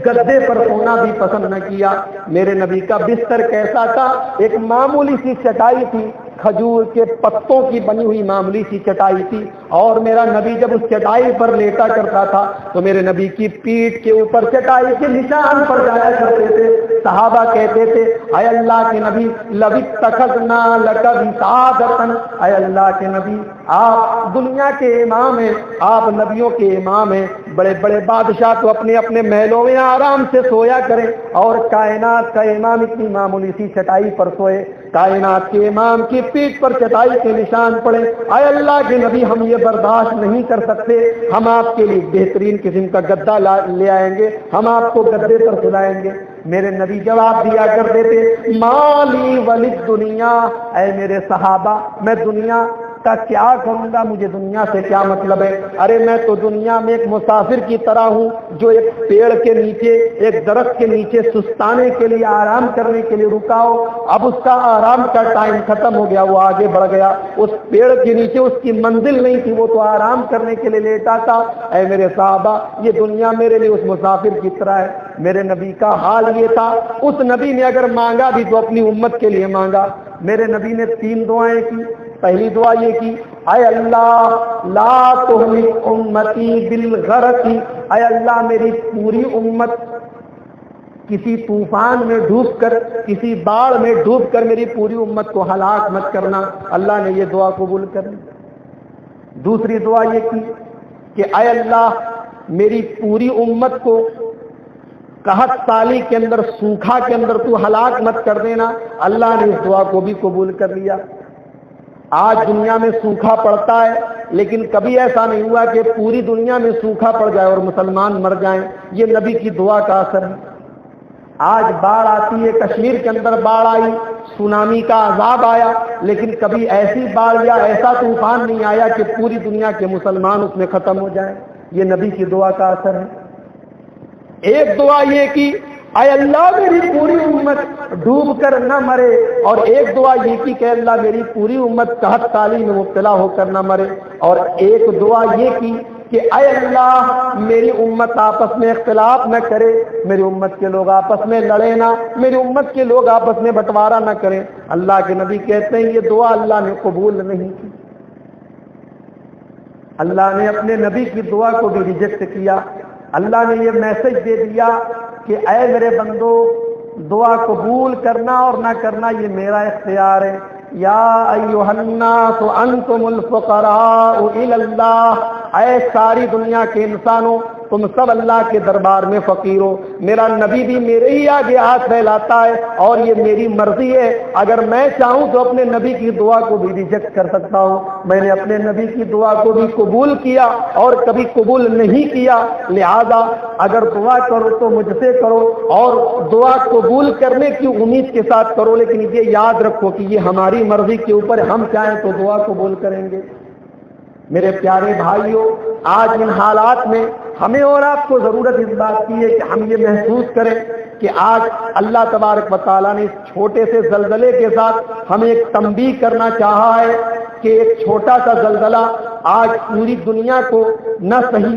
گدے پر سونا بھی پسند نہ کیا۔ میرے نبی کا بستر کیسا تھا؟ ایک معمولی سی چٹائی تھی، کھجور کے پتوں کی بنی ہوئی معمولی سی چٹائی تھی، اور میرا نبی جب اس چٹائی پر لیٹا کرتا تھا تو میرے نبی کی پیٹھ کے اوپر چٹائی کے نشان پر جایا کرتے تھے۔ صحابہ کہتے تھے اے اللہ کے نبی لو اتخذنا لک وسادۃ، اے اللہ کے نبی آپ دنیا کے امام ہیں، آپ نبیوں کے امام ہیں، بڑے بڑے بادشاہ تو اپنے اپنے محلوں میں آرام سے سویا کریں، اور کائنات کا امام اتنی معمولی سی چٹائی پر سوئے، کائنات کے امام کی پیٹھ پر چٹائی کے نشان پڑے۔ اے اللہ کے نبی ہم یہ برداشت نہیں کر سکتے، ہم آپ کے لیے بہترین قسم کا گدا لے آئیں گے، ہم آپ کو گدے پر سلائیں گے۔ میرے نبی جواب دیا کرتے تھے مالی ولی دنیا، اے میرے صحابہ میں دنیا کا کیا کروں گا، مجھے دنیا سے کیا مطلب ہے؟ ارے میں تو دنیا میں ایک مسافر کی طرح ہوں جو ایک پیڑ کے نیچے، ایک درخت کے نیچے سستانے کے لیے، آرام کرنے کے لیے رکا ہو، اب اس کا آرام کا ٹائم ختم ہو گیا، وہ آگے بڑھ گیا، اس پیڑ کے نیچے اس کی منزل نہیں تھی، وہ تو آرام کرنے کے لیے لیٹا تھا۔ اے میرے صحابہ یہ دنیا میرے لیے اس مسافر کی طرح ہے۔ میرے نبی کا حال یہ تھا، اس نبی نے اگر مانگا بھی تو اپنی امت کے لیے مانگا۔ میرے نبی نے 3 دعائیں کی۔ پہلی دعا یہ کی اے اللہ لا تہلک امتی بالغرق، اے اللہ میری پوری امت کسی طوفان میں ڈوب کر، کسی باڑ میں ڈوب کر میری پوری امت کو ہلاک مت کرنا۔ اللہ نے یہ دعا قبول کر لی۔ دوسری دعا یہ کی کہ اے اللہ میری پوری امت کو قحط سالی کے اندر، سوکھا کے اندر تو ہلاک مت کر دینا۔ اللہ نے اس دعا کو بھی قبول کر لیا۔ آج دنیا میں سوکھا پڑتا ہے، لیکن کبھی ایسا نہیں ہوا کہ پوری دنیا میں سوکھا پڑ جائے اور مسلمان مر جائیں۔ یہ نبی کی دعا کا اثر ہے۔ آج باڑھ آتی ہے، کشمیر کے اندر باڑھ آئی، سونامی کا عذاب آیا، لیکن کبھی ایسی باڑھ یا ایسا طوفان نہیں آیا کہ پوری دنیا کے مسلمان اس میں ختم ہو جائیں۔ یہ نبی کی دعا کا اثر ہے۔ ایک دعا یہ کی اے اللہ میری پوری امت ڈوب کر نہ مرے، اور ایک دعا یہ کی کہ اللہ میری پوری امت قحط سالی میں مبتلا ہو کر نہ مرے، اور ایک دعا یہ کی کہ اے اللہ میری امت آپس میں اختلاف نہ کرے، میری امت کے لوگ آپس میں لڑے نہ، میری امت کے لوگ آپس میں بٹوارا نہ کریں۔ اللہ کے نبی کہتے ہیں یہ دعا اللہ نے قبول نہیں کی۔ اللہ نے اپنے نبی کی دعا کو بھی ریجیکٹ کیا۔ اللہ نے یہ میسج دے دیا کہ اے میرے بندو دعا قبول کرنا اور نہ کرنا یہ میرا اختیار ہے۔ یا ایھا الناس انتم الفقراء الی اللہ، اے ساری دنیا کے انسانوں تم سب اللہ کے دربار میں فقیر ہو۔ میرا نبی بھی میرے ہی آگے ہاتھ پھیلاتا ہے، اور یہ میری مرضی ہے، اگر میں چاہوں تو اپنے نبی کی دعا کو بھی ریجیکٹ کر سکتا ہوں۔ میں نے اپنے نبی کی دعا کو بھی قبول کیا اور کبھی قبول نہیں کیا، لہذا اگر دعا کرو تو مجھ سے کرو، اور دعا قبول کرنے کی امید کے ساتھ کرو، لیکن یہ یاد رکھو کہ یہ ہماری مرضی کے اوپر، ہم چاہیں تو دعا قبول کریں گے۔ میرے پیارے بھائیوں، آج ان حالات میں ہمیں اور آپ کو ضرورت اس بات کی ہے کہ ہم یہ محسوس کریں کہ آج اللہ تبارک و تعالیٰ نے اس چھوٹے سے زلزلے کے ساتھ ہمیں ایک تنبیہ کرنا چاہا ہے کہ ایک چھوٹا سا زلزلہ آج پوری دنیا کو نہ صحیح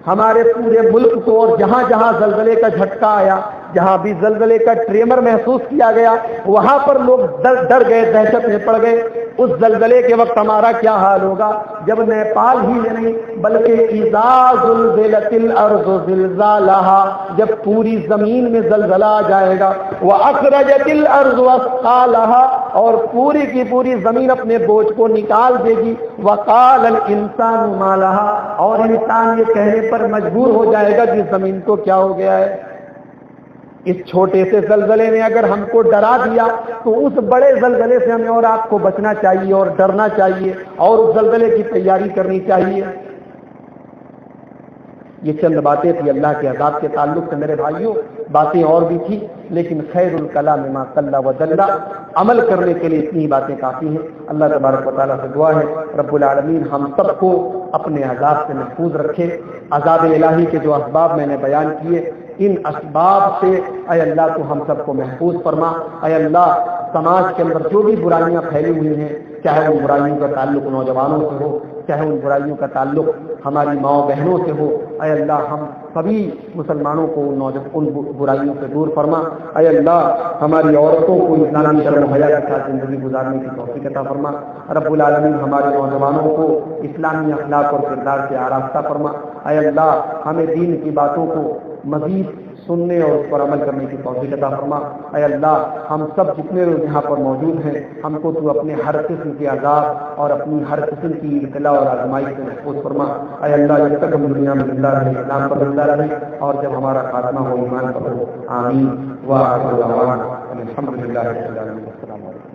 ہمارے پورے ملک کو، اور جہاں جہاں زلزلے کا جھٹکا آیا، جہاں بھی زلزلے کا ٹریمر محسوس کیا گیا، وہاں پر لوگ ڈر گئے، دہشت میں پڑ گئے۔ اس زلزلے کے وقت ہمارا کیا حال ہوگا جب نیپال ہی میں نہیں بلکہ اذا زلزلت الارض زلزالہا، جب پوری زمین میں زلزلہ آ جائے گا، واخرجت الارض اثقالہا، اور پوری کی پوری زمین اپنے بوجھ کو نکال دے گی، وقال الانسان ما لہا، اور انسان یہ کہنے پر مجبور ہو جائے گا کہ زمین کو کیا ہو گیا ہے۔ اس چھوٹے سے زلزلے نے اگر ہم کو ڈرا دیا تو اس بڑے زلزلے سے ہمیں اور آپ کو بچنا چاہیے اور ڈرنا چاہیے اور اس زلزلے کی تیاری کرنی چاہیے۔ یہ چند باتیں تھی اللہ کے عذاب کے تعلق سے میرے بھائیوں، باتیں اور بھی تھی لیکن خیر الکلام ما قل و دل، عمل کرنے کے لیے اتنی باتیں کافی ہیں۔ اللہ تبارک و تعالیٰ سے دعا ہے رب العالمین ہم سب کو اپنے عذاب سے محفوظ رکھے۔ عذاب الہی کے جو اسباب میں نے بیان کیے، ان اسباب سے اے اللہ تو ہم سب کو محفوظ فرما۔ اے اللہ سماج کے اندر جو بھی برائیاں پھیلی ہوئی ہیں، چاہے ان برائیوں کا تعلق نوجوانوں سے ہو، چاہے ان برائیوں کا تعلق ہماری ماں بہنوں سے ہو، اے اللہ ہم سبھی مسلمانوں کو ان برائیوں سے دور فرما۔ اے اللہ ہماری عورتوں کو اسلامی شرم و حیا کے ساتھ زندگی گزارنے کی توفیق عطا فرما۔ رب العالمین ہمارے نوجوانوں کو اسلامی اخلاق اور کردار سے آراستہ فرما۔ اے اللہ ہمیں دین کی باتوں کو مزید سننے اور اس پر عمل کرنے کی توفیق عطا فرما۔ اے اللہ ہم سب جتنے لوگ یہاں پر موجود ہیں، ہم کو تو اپنے ہر قسم کے عذاب اور اپنی ہر قسم کی ابتلاء اور آزمائش سے محفوظ فرما۔ اے اللہ جب تک ہم دنیا میں زندہ رہے اسلام پر زندہ رہے اور جب ہمارا خاتمہ ہو ایمان پر ہو، آمین وآخر دعوانا الحمدللہ رب العالمین۔ السلام علیکم۔